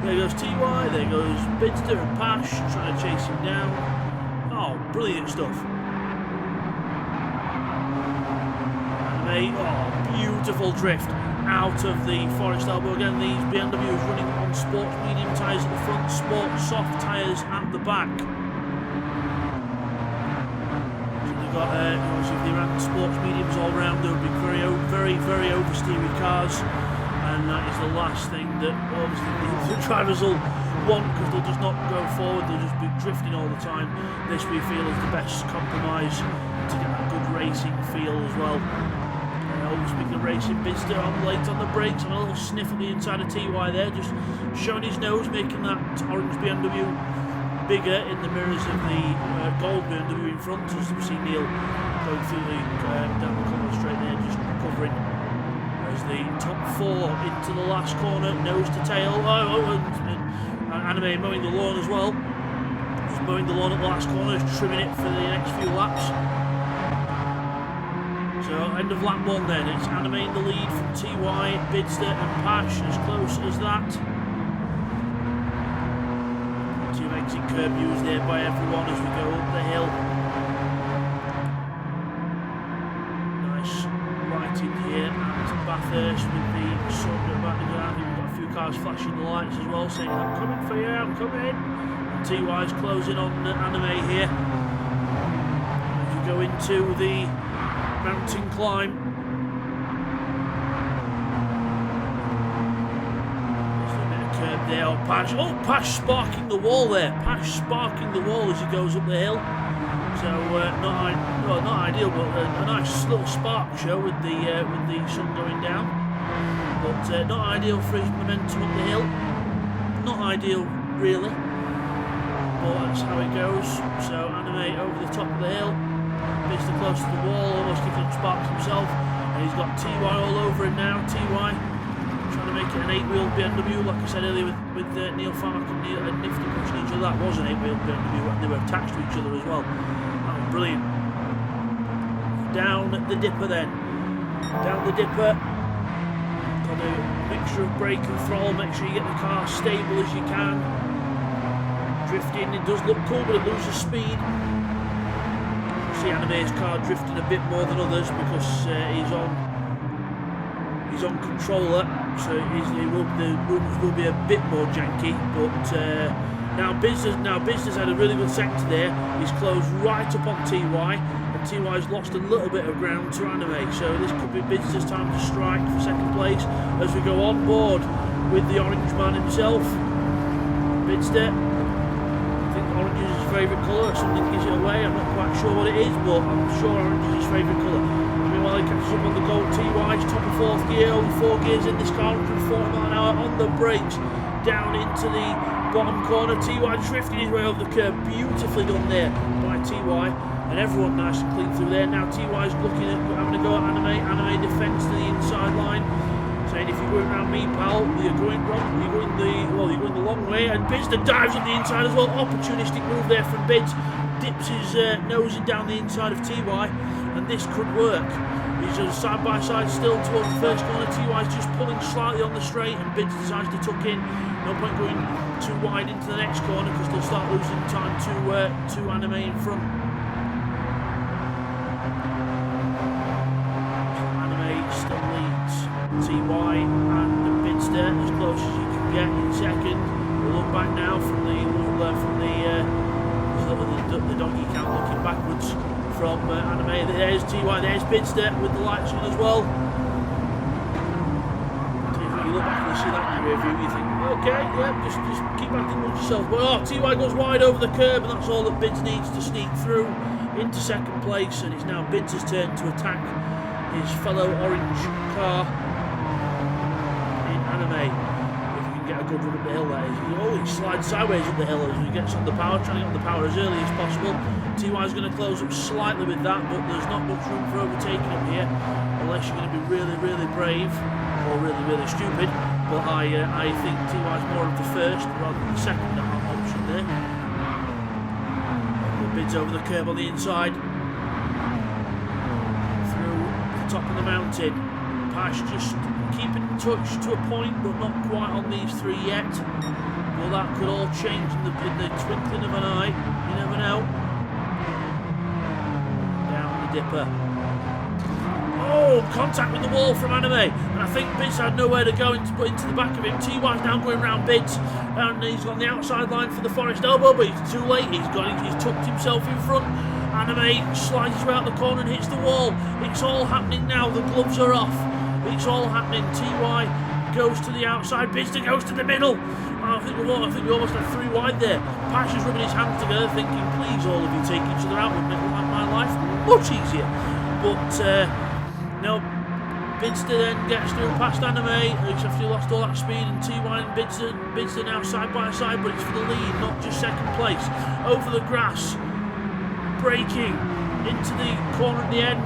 there goes TY. There goes Bidster and Pash trying to chase him down. Oh, brilliant stuff. Anime, oh, beautiful drift out of the Forest Elbow again. These BMWs running on sports medium tyres at the front, sports soft tyres at the back. So they've got, obviously if they ran sports mediums all round, there would be very oversteery cars, and that is the last thing that obviously the drivers will want, because they'll just not go forward, they'll just be drifting all the time. This we feel is the best compromise to get that good racing feel as well. Speaking of racing, Bidster on late on the brakes, and a little sniff at the inside of TY there, just showing his nose, making that orange BMW bigger in the mirrors of the gold BMW in front, as we see Neil going through the down the corner straight there, just recovering as the top 4 into the last corner, nose to tail. And Anime mowing the lawn as well. Just mowing the lawn at the last corner, trimming it for the next few laps. So end of lap 1 then, it's Anime in the lead from TY, Bidster and Pash, as close as that. Two exit curb used there by everyone as we go up the hill. Nice lighting here at Bathurst with the sun about to go out. We've got a few cars flashing the lights as well, saying I'm coming for you, I'm coming. And TY's closing on Anime here. As we go into the mountain climb. There's a bit of curb there. Oh, Pash sparking the wall there. Pash sparking the wall as he goes up the hill. So not ideal, but a nice little spark show with the sun going down. But not ideal for his momentum up the hill. Not ideal really. But that's how it goes. So Anime over the top of the hill. Bidster close to the wall, almost kicking up sparks himself, and he's got TY all over him now. TY trying to make it an 8-wheeled BMW, like I said earlier, with Neil Farmack and Nifty pushing each other. That was an 8-wheeled BMW, and they were attached to each other as well. That was brilliant. Down the dipper then. Down the dipper. Got a mixture of brake and throttle. Make sure you get the car stable as you can. Drifting, it does look cool, but it loses speed. Anime's car drifting a bit more than others because he's on controller, so the movements will be a bit more janky. But now Bidster's had a really good sector there. He's closed right up on TY, and TY's lost a little bit of ground to Anime, so this could be Bidster's time to strike for second place as we go on board with the orange man himself. Bidster, I think orange is his favourite colour. Something gives it away. I'm not quite sure what it is, but I'm sure orange is his favourite colour. Meanwhile, he catches up on the gold. TY's top of 4th gear, only 4 gears in this car, 140 mile an hour on the brakes, down into the bottom corner. TY drifting his way over the curb, beautifully done there by TY, and everyone nice and clean through there. Now TY's looking at having a go at Anime. Anime defends to the inside line, saying if you're going around me, pal, you're going wrong. You're going the long way. And Bidston dives on the inside as well. Opportunistic move there from Bids. Dips his nose down the inside of TY, and this could work. He's just side by side still towards the first corner. TY's just pulling slightly on the straight, and Bids decides to tuck in. No point going too wide into the next corner because they'll start losing time to Anime in front. Anime still leads TY and Bidster as close as you can get in second. We'll look back now from the donkey count, looking backwards from Anime. There's TY, there's Bidster with the lights on as well. You look back and you see that in your rear view, you think, okay, yeah, just keep acting with yourself. But TY goes wide over the curb, and that's all that Bids needs to sneak through into second place. And it's now Bids' turn to attack his fellow orange car in Anime. Get a good run up the hill, that is. He always slides sideways up the hill as he gets on the power, trying to get on the power as early as possible. TY's going to close up slightly with that, but there's not much room for overtaking him here, unless you're going to be really, really brave or really, really stupid. But I think TY's more of the first rather than the second option there. Bids over the curb on the inside, through the top of the mountain. Pash just keeping in touch to a point, but not quite on these three yet. Well, that could all change in the twinkling of an eye. You never know. Down the dipper. Oh, contact with the wall from Anime, and I think Bids had nowhere to go into the back of him. TY's now going round Bids, and he's on the outside line for the Forest elbow, but he's too late. He's tucked himself in front. Anime slides his way out the corner and hits the wall. It's all happening now. The gloves are off. It's all happening. TY goes to the outside. Bidster goes to the middle. I think we almost had 3 wide there. Pash is rubbing his hands together, thinking, please, all of you take each other out. Would make my life much easier. But no. Bidster then gets through past Anime, after he lost all that speed, and TY and Bidster now side by side, but it's for the lead, not just second place. Over the grass, braking into the corner at the end.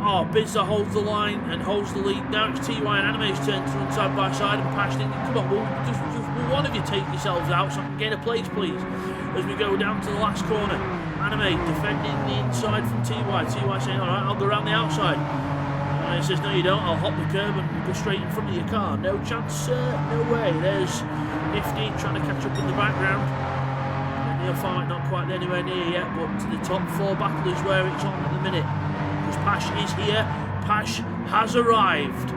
Oh, Bidster holds the line and holds the lead. Now it's TY and Anime's turn to run side by side, and Pash thinking, come on, will one of you take yourselves out so I can gain a place, please? As we go down to the last corner. Anime defending the inside from TY. TY saying, alright, I'll go around the outside. And he says, no you don't, I'll hop the curb and go straight in front of your car. No chance, no way. There's Nifty trying to catch up in the background. Neil Farmick not quite anywhere near yet, but to the top 4 battle is where it's on at the minute. Because Pash is here, Pash has arrived.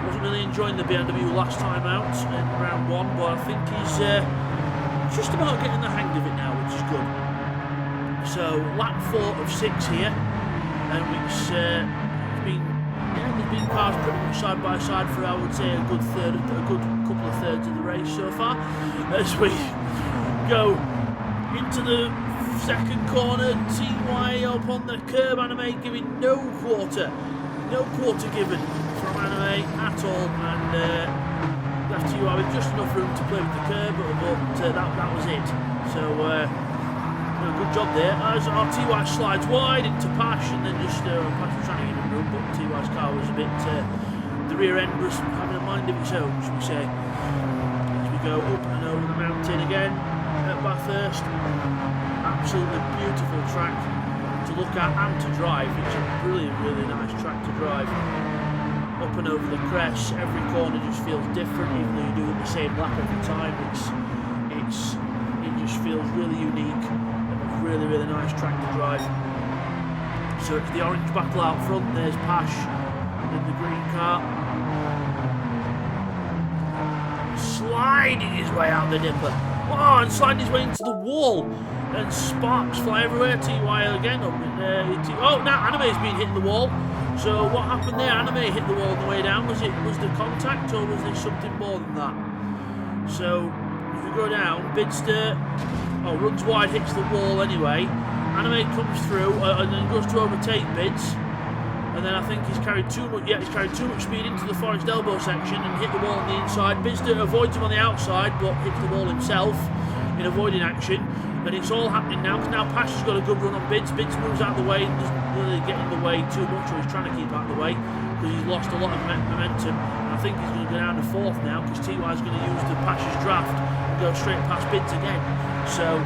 Wasn't really enjoying the BMW last time out in round 1, but I think he's just about getting the hang of it now, which is good. So lap 4 of 6 here, and there's been cars pretty much side by side for, I would say, a good couple of thirds of the race so far. As we go into the second corner, TY up on the curb. Anime giving no quarter given from Anime at all, and left TY with just enough room to play with the curb, but that was it. So good job there. As our TY slides wide into Pash, and then just Pash was trying to give him room, but TY's car was a bit. The rear end was having a mind of its own, should we say? As we go up and over the mountain again at Bathurst. Absolutely beautiful track to look at and to drive. It's a really nice track to drive. Up and over the crest, every corner just feels different, even though you're doing the same lap every time. It just feels really unique and a really nice track to drive. So it's the orange battle out front. There's Pash in the green car, sliding his way out the dipper. Oh, and sliding his way into the wall. And sparks fly everywhere. TY again. Oh, now Anime's been hitting the wall. So what happened there? Anime hit the wall on the way down. Was the contact, or was there something more than that? So if we go down. Bidster runs wide, hits the wall anyway. Anime comes through and then goes to overtake Bids. And then I think he's carried too much. Yeah, he's carried too much speed into the Forest elbow section and hit the wall on the inside. Bidster avoids him on the outside, but hits the wall himself in avoiding action. And it's all happening now because now Pash has got a good run on Bids. Bids moves out of the way and doesn't really get in the way too much, or he's trying to keep out of the way because he's lost a lot of momentum. And I think he's going to go down to fourth now because TY is going to use the Pash's draft and go straight past Bids again. So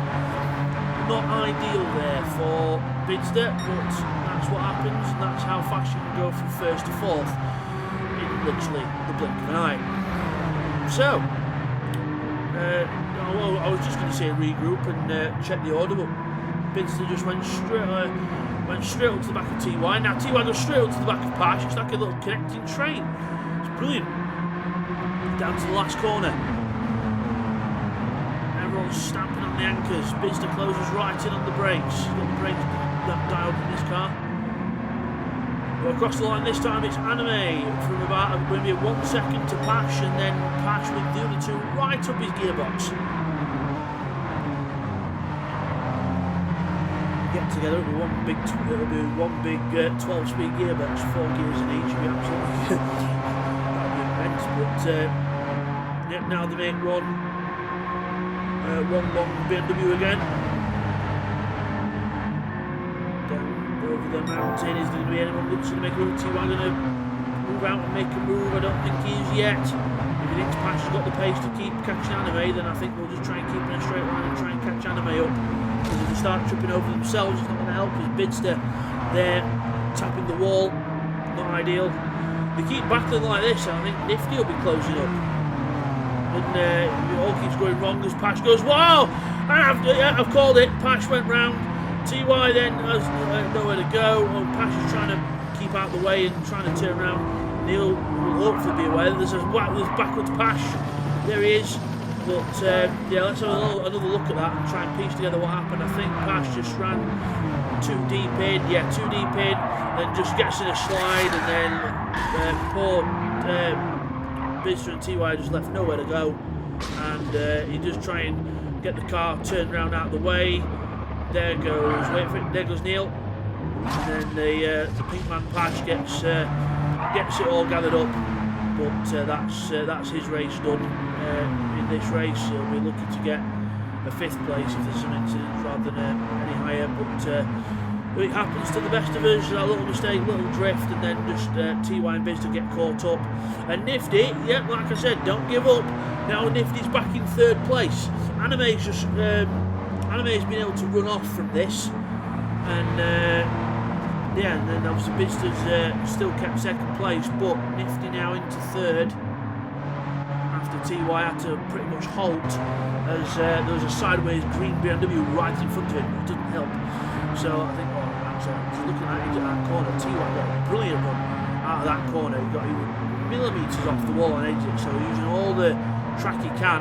not ideal there for Bidster, but that's what happens, and that's how fast you can go from first to fourth in literally the blink of an eye. So, I was just going to say regroup and check the order, but Bidster just went straight up to the back of TY. Now TY goes straight up to the back of Pash. It's like a little connecting train. It's brilliant. Down to the last corner. Everyone's stamping on the anchors. Bidster closes right in on the brakes. He's got the brakes dialed in this car. Well, across the line this time it's Anime from about maybe 1 second to Pash, and then Pash with the other two right up his gearbox. Get together, it'll be one big 12-speed gearbox, 4 gears in each. It'll be absolutely that'll be immense. But yeah, now they make one long BMW again. Over the mountain. Is there going to be anyone looks going to make a move? TY going to move out and make a move? I don't think he is yet. If he thinks Pash has got the pace to keep catching Anime, then I think we'll just try and keep in a straight line and try and catch Anime up. Because if they start tripping over themselves, it's not going to help. As Bidster there tapping the wall, not ideal. They keep battling like this, and I think Nifty will be closing up. And it all keeps going wrong as Pash goes, wow! I've called it. Pash went round. TY then has nowhere to go. Pash is trying to keep out the way and trying to turn around. Neil will hopefully be aware. There's backwards Pash. There he is. But yeah, let's have another look at that and try and piece together what happened. I think Pash just ran too deep in. Yeah, too deep in. Then just gets in a slide, and then poor Bidster and TY just left nowhere to go. And he just try and get the car turned around out of the way. There goes Neil, and then the pink man Pash gets it all gathered up, but that's his race done. In this race, he'll be looking to get a 5th place if there's some incidents rather than any higher. But it happens to the best of us. A little mistake, little drift, and then just TY and Bidster get caught up. And Nifty, yeah, like I said, don't give up. Now Nifty's back in 3rd place. Anime's just. Anime's been able to run off from this, and yeah, and then obviously Bidster's still kept 2nd place, but Nifty now into 3rd after TY had to pretty much halt as there was a sideways green BMW right in front of him. It doesn't help. So I think, just looking at that corner, TY got a brilliant run out of that corner. He was millimetres off the wall on exit, so using all the track he can.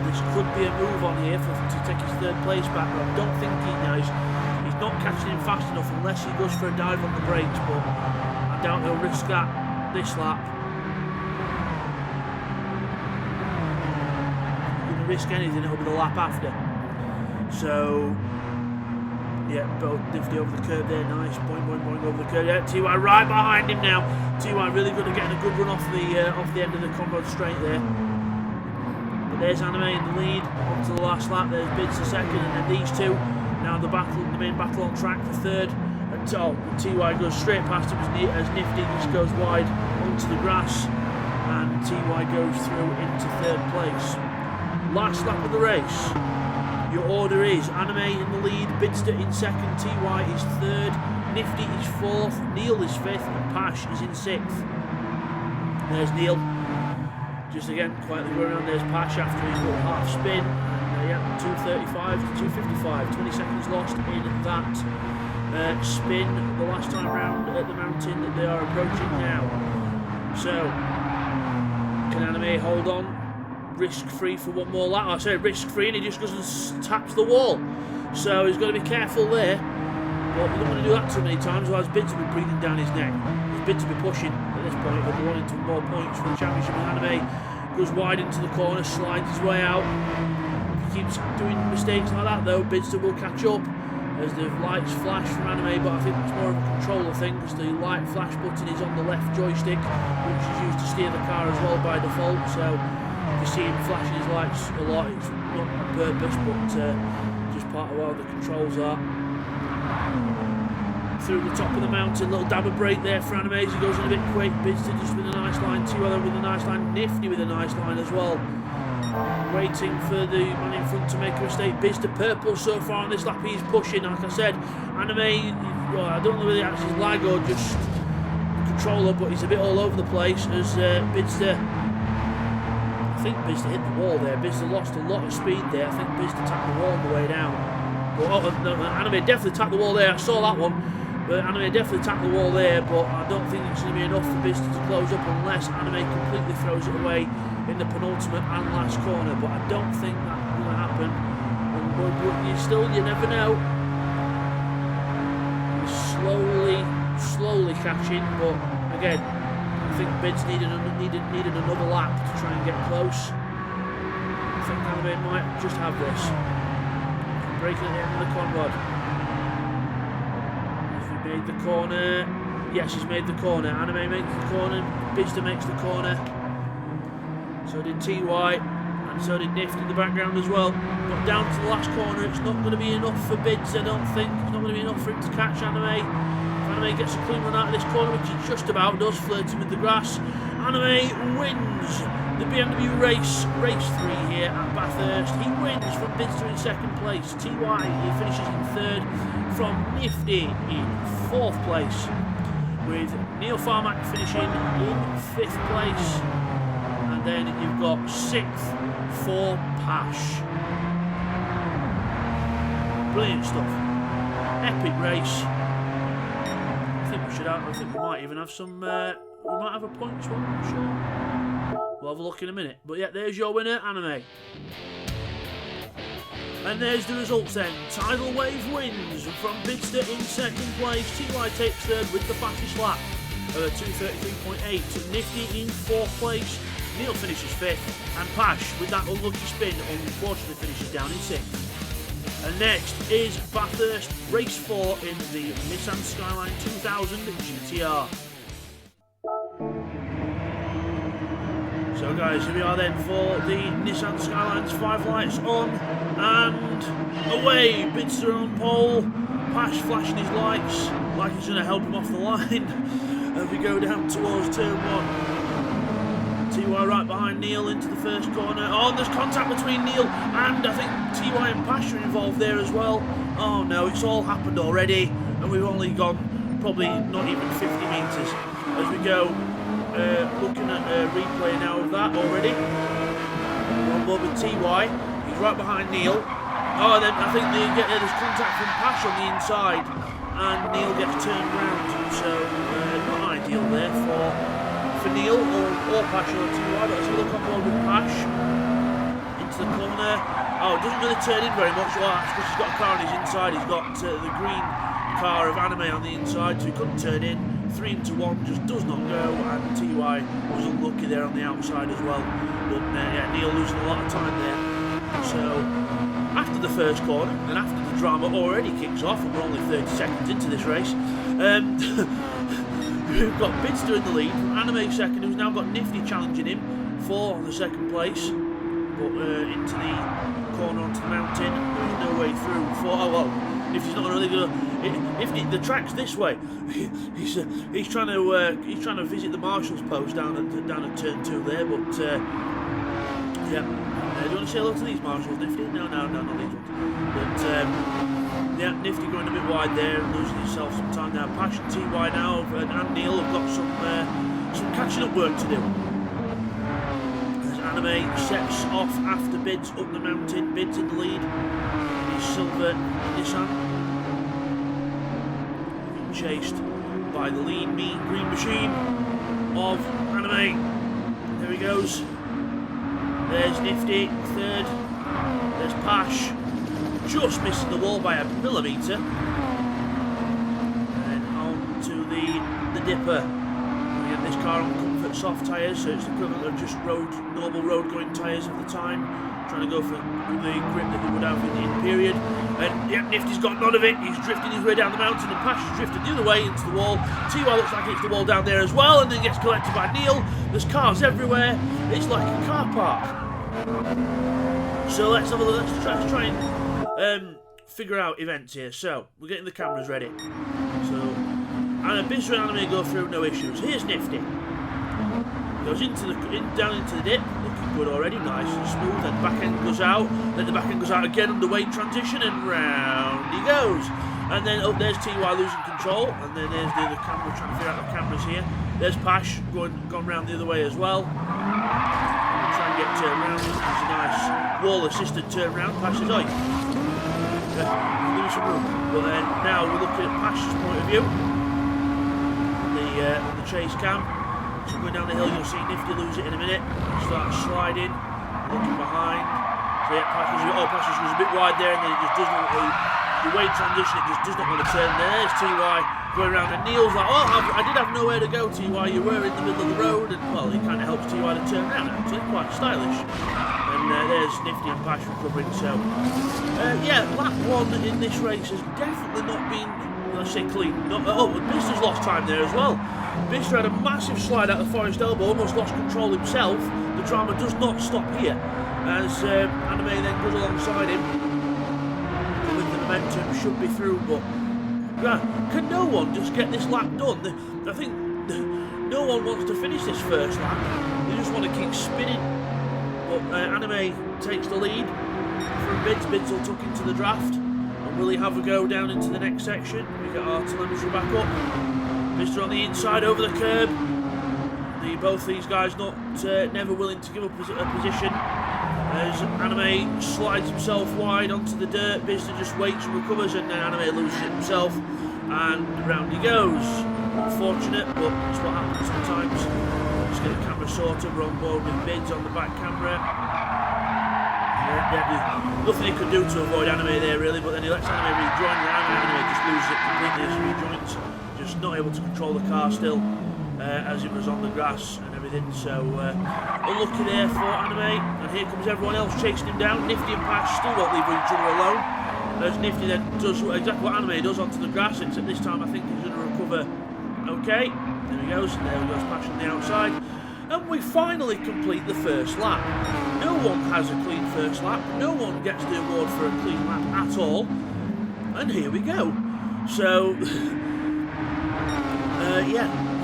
This could be a move on here to take his 3rd place back, but I don't think he's not catching him fast enough unless he goes for a dive on the brakes, but I doubt he'll risk that this lap. If he's going to risk anything, it'll be the lap after. So yeah, both Nifty over the curve there, nice, boing over the curve. Yeah, TY right behind him now. TY really good at getting a good run off the end of the Conrad straight there. There's Anime in the lead, on to the last lap, there's Bidster 2nd, and then these two, now the main battle on track for 3rd, and TY goes straight past him as Nifty just goes wide onto the grass, and TY goes through into 3rd place. Last lap of the race, your order is Anime in the lead, Bidster in 2nd, TY is 3rd, Nifty is 4th, Neil is 5th, and Pash is in 6th. There's Neil. Just again, quietly going around, there's Pash after his little half spin. And, yeah, 2:35 to 2:55. 20 seconds lost in that spin the last time round at the mountain that they are approaching now. So, can Anime hold on? Risk-free for one more lap. I say risk-free, and he just goes and taps the wall. So he's got to be careful there. But we don't want to do that too many times, otherwise Bidster will be breathing down his neck. Bidster will be pushing at this point. He'll be wanting to more points for the championship. And Anime goes wide into the corner, slides his way out. If he keeps doing mistakes like that though, Bidster will catch up as the lights flash from Anime, but I think that's more of a controller thing because the light flash button is on the left joystick, which is used to steer the car as well by default. So if you see him flashing his lights a lot, it's not on purpose, but just part of how the controls are. Through the top of the mountain, little dab of brake there for Anime as he goes in a bit quick. Bidster just with a nice line, T-Y with a nice line, Nifty with a nice line as well. Waiting for the man in front to make a mistake. Bidster purple so far on this lap, he's pushing. Like I said, Anime, well, I don't know whether it's his lag or just controller, but he's a bit all over the place as Bidster, I think Bidster hit the wall there. Bidster lost a lot of speed there. I think Bidster tapped the wall on the way down. But no, Anime definitely tapped the wall there. I saw that one. But Anime definitely tapped the wall there, but I don't think it's going to be enough for Bidster to close up unless Anime completely throws it away in the penultimate and last corner. But I don't think that's going to happen. But you never know. He's slowly catching, but again, I think Bids needed another lap to try and get close. I think Anime might just have this. Breaking at the end of the Conrod. Made the corner. Yes, he's made the corner. Anime makes the corner. Bidster makes the corner. So did TY, and so did Nift in the background as well. But down to the last corner, it's not going to be enough for Bids, I don't think. It's not going to be enough for him to catch Anime. If Anime gets a clean run out of this corner, which he just about does, flirting with the grass, Anime wins the BMW race 3 here at Bathurst. He wins from Bidster in second place. TY, he finishes in third, from Nifty in fourth place, with Neil Farmack finishing in fifth place, and then you've got sixth for Pash. Brilliant stuff. Epic race. I think we might even have some. We might have a points one. I'm sure. We'll have a look in a minute. But yeah, there's your winner, Anime. And there's the results then. Tidal Wave wins from Bidster in second place. TY takes third with the fastest lap of 2:33.8. Nifty in fourth place. Neil finishes fifth. And Pash, with that unlucky spin, unfortunately finishes down in sixth. And next is Bathurst Race 4 in the Nissan Skyline 2000 GTR. So guys, here we are then for the Nissan Skyline's 5 lights on and away. Bidster on pole, Pash flashing his lights like he's going to help him off the line as we go down towards turn 1. TY right behind Neil into the first corner. Oh, there's contact between Neil and I think TY and Pash are involved there as well. Oh no, it's all happened already and we've only gone probably not even 50 metres as we go. Looking at a replay now of that already. One more with TY. He's right behind Neil. Oh, then I think there's contact from Pash on the inside, and Neil gets turned round. So not ideal there for Neil or Pash or TY. But let's have a look on board with Pash into the corner. Oh, it doesn't really turn in very much. Well, that's because he's got a car on his inside. He's got the green car of Anime on the inside, so he couldn't turn in. 3 into 1 just does not go, and TY was unlucky there on the outside as well. But yeah, Neil losing a lot of time there. So after the first corner and after the drama already kicks off, and we're only 30 seconds into this race, we've got Bidster in the lead from Anime second, who's now got Nifty challenging him for the second place. But into the corner onto the mountain, there's no way through before. Oh well. If he's not really gonna, if the track's this way, he's trying to visit the marshal's post down at turn 2 there. But yeah, do you want to say hello to these marshals, Nifty? No, not these ones. But yeah, Nifty going a bit wide there and losing himself some time now. Pash and TY now and Neil have got some catching up work to do. As Anime sets off after Bids up the mountain, Bids in the lead. Silver Nissan chased by the lean, mean green machine of Anime. There he goes. There's Nifty, third. There's Pash, just missing the wall by a millimetre. And on to the Dipper. We get this car on comfort the soft tyres, so it's the equivalent of just normal road going tyres of the time, trying to go for the grip that they would have in period. And yep, Nifty's got none of it. He's drifting his way down the mountain, and Pash is drifting the other way into the wall. TY looks like it's the wall down there as well, and then gets collected by Neil. There's cars everywhere. It's like a car park. So let's have a look. Let's try and figure out events here. So we're getting the cameras ready. So and Bizzer and Anime go through, no issues. Here's Nifty. Goes down into the dip, looking good already, nice and smooth. Then back end goes out, then the back end goes out again under weight transition, and round he goes. And then up there's TY losing control, and then there's the other camera, trying to figure out the cameras here. There's Pash gone round the other way as well. Try and get turned round. It's a nice wall assisted turn round. Pash says, oi, lose some room. But then now we're looking at Pash's point of view on the chase cam. So going down the hill, you'll see Nifty lose it in a minute. Start sliding, looking behind. So yeah, Pash was a bit wide there, and then it just doesn't want the weight transition. It just does not want to turn. There's TY going around, and Neil's like, oh, I did have nowhere to go, TY. You were in the middle of the road, and well, it kind of helps TY to turn around. Actually, quite stylish. And there's Nifty and Pash recovering. So yeah, lap one in this race has definitely not been, let's say, clean. Bizer's lost time there as well. Bister had a massive slide out the Forest Elbow, almost lost control himself. The drama does not stop here, as Anime then goes alongside him with the momentum, should be through, but can no one just get this lap done? I think no one wants to finish this first lap, they just want to keep spinning, but Anime takes the lead from Bids. Bids will tuck into the draft, and will he have a go down into the next section? We get our telemetry back up. Bizzer on the inside over the curb. Both these guys never willing to give up a position. As Anime slides himself wide onto the dirt, Bizzer just waits and recovers, and then Anime loses it himself, and round he goes. Unfortunate, but that's what happens sometimes. Let's get the camera sorted. We're on board with Bids on the back camera. Nothing he could do to avoid Anime there really, but then he lets Anime rejoin, and Anime just loses it completely as he rejoins. Just not able to control the car still, as it was on the grass and everything. So unlucky there for Anime, and here comes everyone else chasing him down. Nifty and Pash still won't leave each other alone, as Nifty then does exactly what Anime does onto the grass, except this time I think he's going to recover okay. There he goes, and there he goes, Pash on the outside. And we finally complete the first lap. No one has a clean first lap, no one gets the award for a clean lap at all, and here we go. So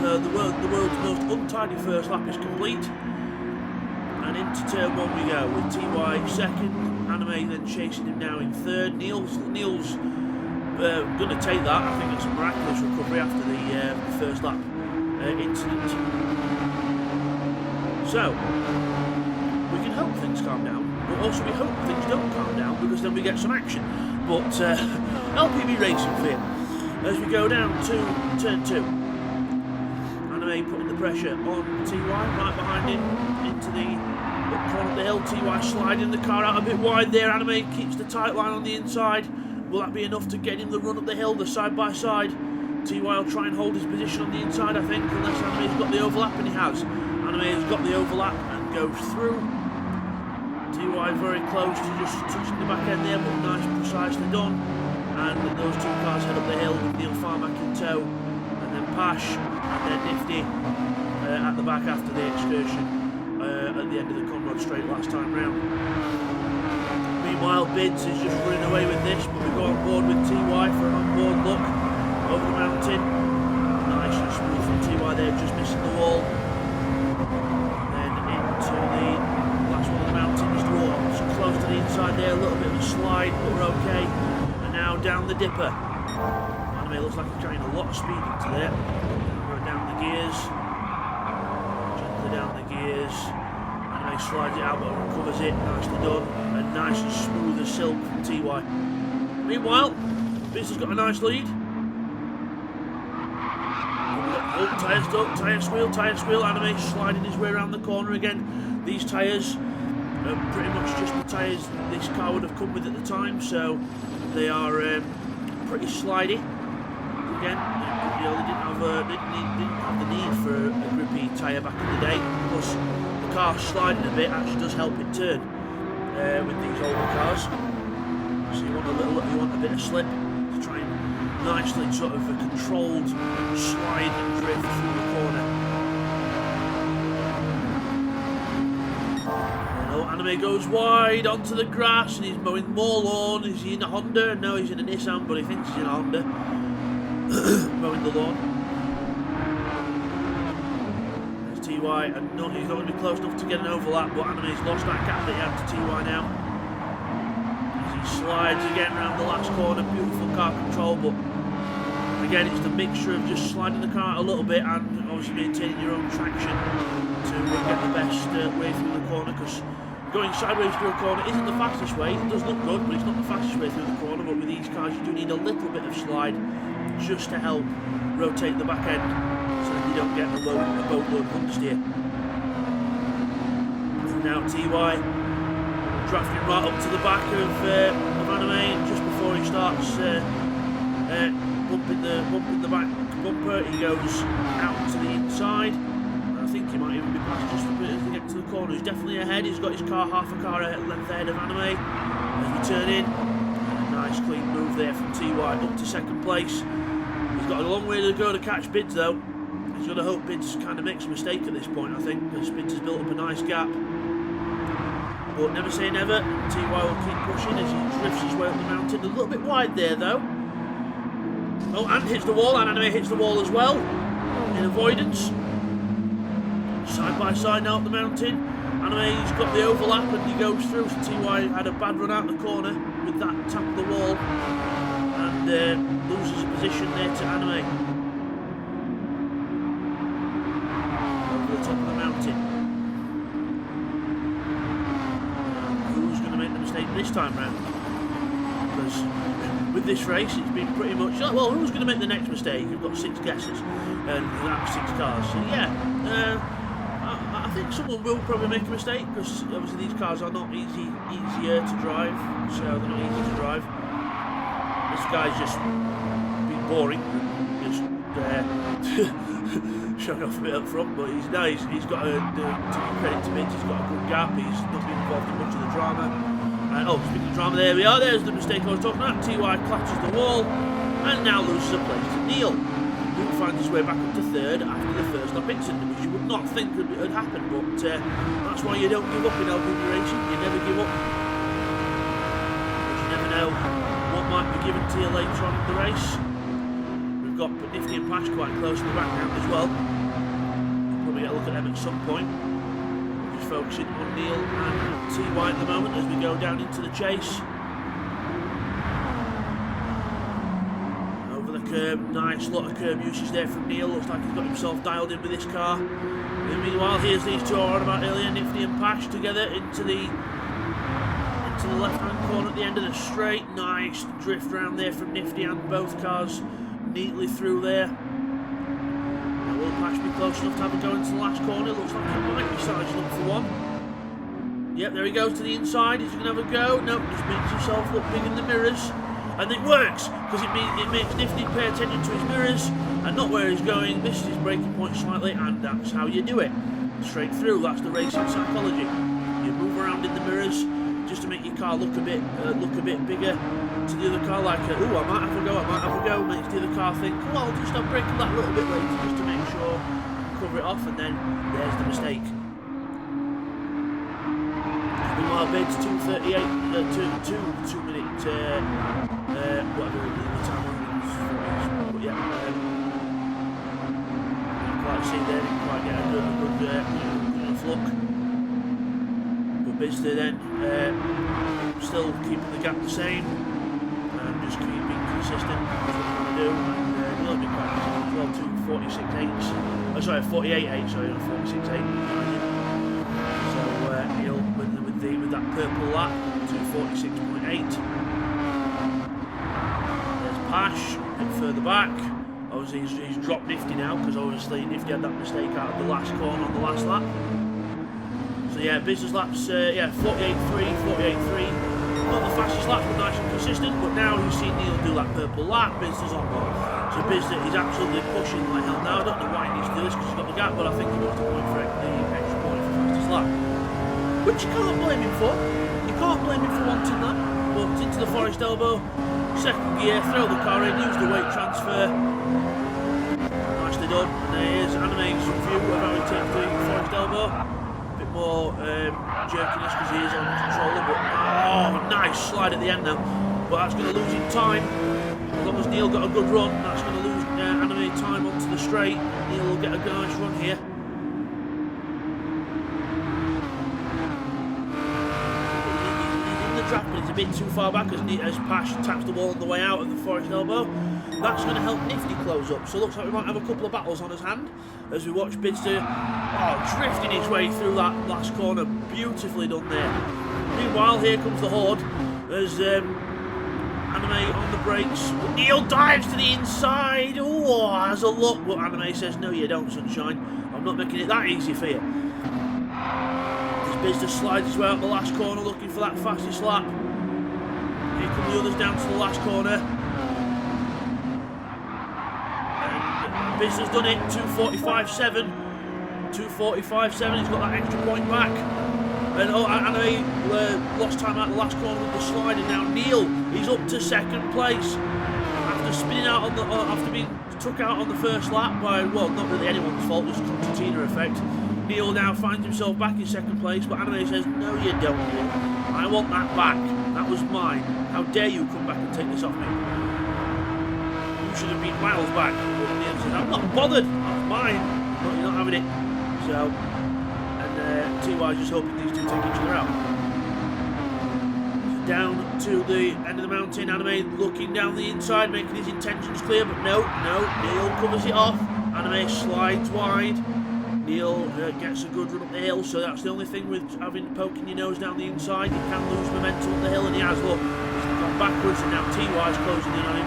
the world's most untidy first lap is complete, and into turn one we go with TY second, Anime then chasing him now in third. Neil's going to take that. I think it's a miraculous recovery after the first lap incident. So we can hope things calm down, but also we hope things don't calm down, because then we get some action. But LPB Racing Field, as we go down to turn two. Putting the pressure on TY, right behind him into the up corner of the hill. TY sliding the car out a bit wide there. Anime keeps the tight line on the inside. Will that be enough to get him the run up the hill, the side by side? TY will try and hold his position on the inside, I think, unless Anime's got the overlap, and he has. Anime has got the overlap and goes through. TY very close to just touching the back end there, but nice and precisely done. And those two cars head up the hill with Neil Farmack in tow, and then Pash and then Nifty at the back after the excursion at the end of the Conrad Straight last time round. Meanwhile, Bids is just running away with this, but we go on board with TY for an on-board look over the mountain. Nice and smooth from TY there, just missing the wall. Then into the last one of the mountains, just close to the inside there, a little bit of a slide, but we're okay. And now down the dipper. Anime looks like he's carrying a lot of speed into there. Down the gears, gently down the gears, and he slides it out but recovers it, nicely done, and nice and smooth as silk from TY. Meanwhile, Bizzer's got a nice lead. Tyre squeal, Anime sliding his way around the corner again. These tyres are pretty much just the tyres this car would have come with at the time, so they are pretty slidey. again. You know, they didn't have the need for a grippy tyre back in the day. Plus, the car sliding a bit actually does help it turn with these older cars. So you want a bit of slip to try and nicely sort of a controlled slide and drift through the corner. Anime goes wide onto the grass and he's mowing more lawn. Is he in a Honda? No, he's in a Nissan, but he thinks he's in a Honda. Mowing the lawn. There's TY, and he's not going to be close enough to get an overlap, but Anime's lost that gap that he had to TY now. As he slides again around the last corner, beautiful car control, but again it's the mixture of just sliding the car a little bit and obviously maintaining your own traction to get the best way through the corner, because going sideways through a corner isn't the fastest way. It does look good, but it's not the fastest way through the corner. But with these cars, you do need a little bit of slide just to help rotate the back end so that you don't get a boatload understeer. And now TY drafting right up to the back of Anime, and just before he starts bumping the back bumper, he goes out to the inside. I think he might even be past just a bit as they get to the corner. He's definitely ahead. He's got his car half a car length ahead of Anime. As we turn in, a nice clean move there from TY up to second place. He's got a long way to go to catch Bids though. He's got to hope Bids kind of makes a mistake at this point, I think, because Bids has built up a nice gap. But never say never. TY will keep pushing as he drifts his way up the mountain. A little bit wide there though. Oh, and hits the wall, and Anime hits the wall as well in avoidance. Side by side now up the mountain. Anime's got the overlap and he goes through. So TY had a bad run out the corner with that tap of the wall and loses a position there to Anime. Over the top of the mountain. Who's going to make the mistake this time round? Because with this race it's been pretty much, well, who's going to make the next mistake? We've got 6 guesses and that's 6 cars. So yeah. I think someone will probably make a mistake because obviously these cars are not easier to drive, so they're not easy to drive. This guy's just been boring, just showing off a bit up front, but he's nice. He's got to give credit to Bids. He's got a good gap. He's not been involved in much of the drama. Oh, speaking of drama, there we are. There's the mistake I was talking about. TY clutches the wall and now loses a place to Neil. Luke finds his way back up to 3rd after the first lap incident, which you would not think had happened, but that's why you don't give up in LPB racing. You never give up, because you never know what might be given to you later on in the race. We've got Nifty and Pash quite close in the background as well. We'll probably get a look at them at some point. We're just focusing on Neil and TY at the moment as we go down into the chase. Curb, nice lot of curb usage there from Neil. Looks like he's got himself dialed in with this car. And meanwhile, here's these two I was on about earlier, Nifty and Pash together into the left-hand corner at the end of the straight. Nice drift round there from Nifty and both cars neatly through there. Now will Pash be close enough to have a go into the last corner? Looks like he might be sizing up for one. Yep, there he goes to the inside. Is he going to have a go? Nope, just makes himself look big in the mirrors. And it works, because it makes Nifty pay attention to his mirrors and not where he's going, misses his braking point slightly, and that's how you do it. Straight through, that's the racing psychology. You move around in the mirrors just to make your car look a bit bigger to the other car, like, oh, I might have a go, makes the other car think, oh, I'll just stop braking that little bit later just to make sure, cover it off, and then there's the mistake. Meanwhile, Bids 2:38, 2 minute, whatever the time was, but yeah, didn't quite see there, didn't quite get a good enough look. But Bids then still keeping the gap the same and just keeping consistent, that's what we're going to do, and a little bit quite consistent as well, 2:46.8, sorry, 48.8, sorry, not 46.8. So Neil with that purple lap, 2:46.8. Pash, a bit further back. Obviously he's dropped Nifty now, because obviously Nifty had that mistake out of the last corner on the last lap. So yeah, business laps, 48.3, 48.3. Not the fastest laps were nice and consistent, but now he's seen Neil do that purple lap. Bizder's on one. So Bizder is absolutely pushing like hell now. I don't know why he needs to do this because he's got the gap, but I think he wants to point for the extra point for fastest lap. Which you can't blame him for. You can't blame him for wanting that. But into the Forest Elbow, second gear, throw the car in, use the weight transfer. Nicely done. And there's Anime's view of how he takes the Forest Elbow. More jerkiness because he is on the controller, but oh, nice slide at the end now. But that's going to lose him time. As long as Neil got a good run, that's going to lose Anime time onto the straight. Neil will get a nice run here. He's in the draft, but he's a bit too far back as Pash taps the wall on the way out of the Forest Elbow. That's going to help Nifty close up. So it looks like we might have a couple of battles on his hand as we watch Bizder drifting his way through that last corner. Beautifully done there. Meanwhile, here comes the Horde as Anime on the brakes. Neil dives to the inside. Oh, has a look. But Anime says, no, you don't, sunshine. I'm not making it that easy for you. As Bizder slides his way out the last corner looking for that fastest lap. Here come the others down to the last corner. Bizder's done it, 2:45.7. 2:45.7, he's got that extra point back. And Anime lost time out the last corner with the slide, and now Neil, he's up to second place. After spinning out on after being took out on the first lap by, well, not really anyone's fault, just concertina effect. Neil now finds himself back in second place, but Anime says, no you don't, Neil. I want that back. That was mine. How dare you come back and take this off me? Should have been miles back. I'm not bothered. That's mine. But you're not having it. So, and TY just hoping these two take each other out. Down to the end of the mountain. Anime looking down the inside, making his intentions clear. But no. Neil covers it off. Anime slides wide. Neil gets a good run up the hill. So that's the only thing with having poking your nose down the inside. You can lose momentum up the hill, and he has. Look, he's gone backwards, and now TY's closing in on him.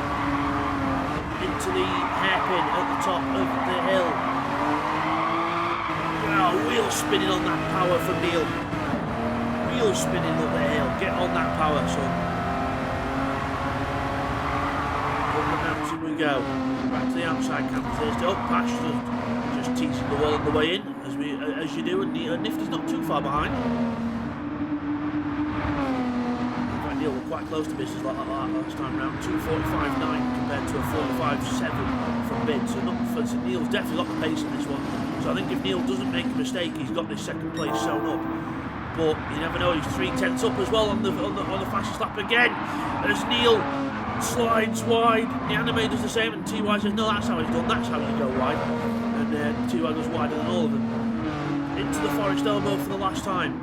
Into the hairpin at the top of the hill. Wow, wheel spinning on that power from Neil. Wheel spinning up the hill. Get on that power, son. Up the mountain we go. Back to the outside camp. There's the up patch, just teasing the wall on the way in, as you do, and Nifty's not too far behind. Neil were quite close to business like that last time round. 2:45.9 compared to a 4:5.7 from Bid. So Neil's definitely got the pace in this one. So I think if Neil doesn't make a mistake, he's got this second place sewn up. But you never know. He's 3/10 up as well on the fastest lap again. As Neil slides wide, the Anime does the same, and TY says, no, that's how it's done. That's how you go wide. And TY goes wider than all of them. Into the Forest Elbow for the last time.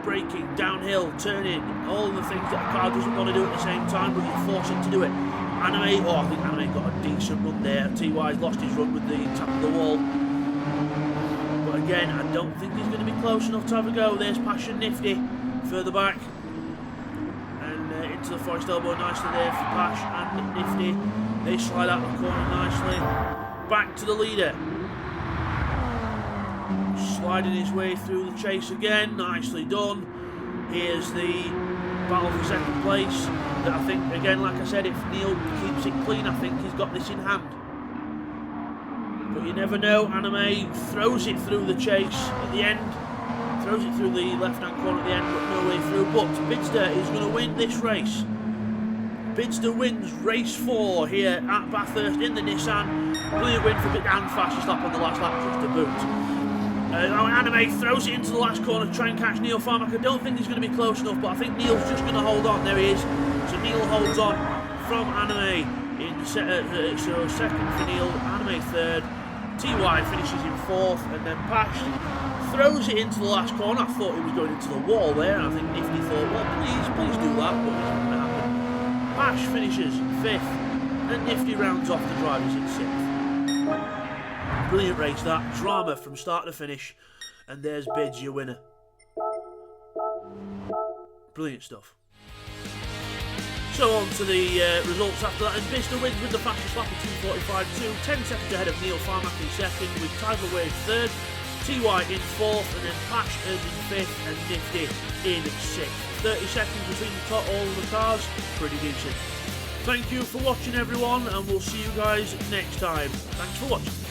Braking, downhill, turning, all the things that a car doesn't want to do at the same time, but you force it to do it. Anime, I think Anime got a decent run there. TY's lost his run with the tap of the wall. But again, I don't think he's going to be close enough to have a go. There's Passion Nifty further back. And into the Forest Elbow nicely there for Pash and Nifty. They slide out the corner nicely. Back to the leader. Sliding his way through the chase again, nicely done. Here's the battle for second place. That I think, again, like I said, if Neil keeps it clean, I think he's got this in hand. But you never know. Anime throws it through the chase at the end. Throws it through the left-hand corner at the end, but no way through. But Bizder is going to win this race. Bizder wins race 4 here at Bathurst in the Nissan. Brilliant win for Bizder and fastest lap on the last lap just to boot. Anime throws it into the last corner to try and catch Neil Farmack. I don't think he's going to be close enough, but I think Neil's just going to hold on. There he is. So Neil holds on from Anime. So second for Neil, Anime third. TY finishes in fourth, and then Pash throws it into the last corner. I thought he was going into the wall there, and I think Nifty thought, well, please do that, but it's not going to happen. Pash finishes fifth, and Nifty rounds off the drivers in sixth. Brilliant race that, drama from start to finish, and there's Bids, your winner. Brilliant stuff. So on to the results after that, and Bizder wins with the fastest lap of 2:45.2, 10 seconds ahead of Neil Farmack in second, with Tiger Wave third, TY in 4th, and then Pash in 5th, and Nifty in 6th. 30 seconds between all of the cars, pretty decent. Thank you for watching everyone, and we'll see you guys next time. Thanks for watching.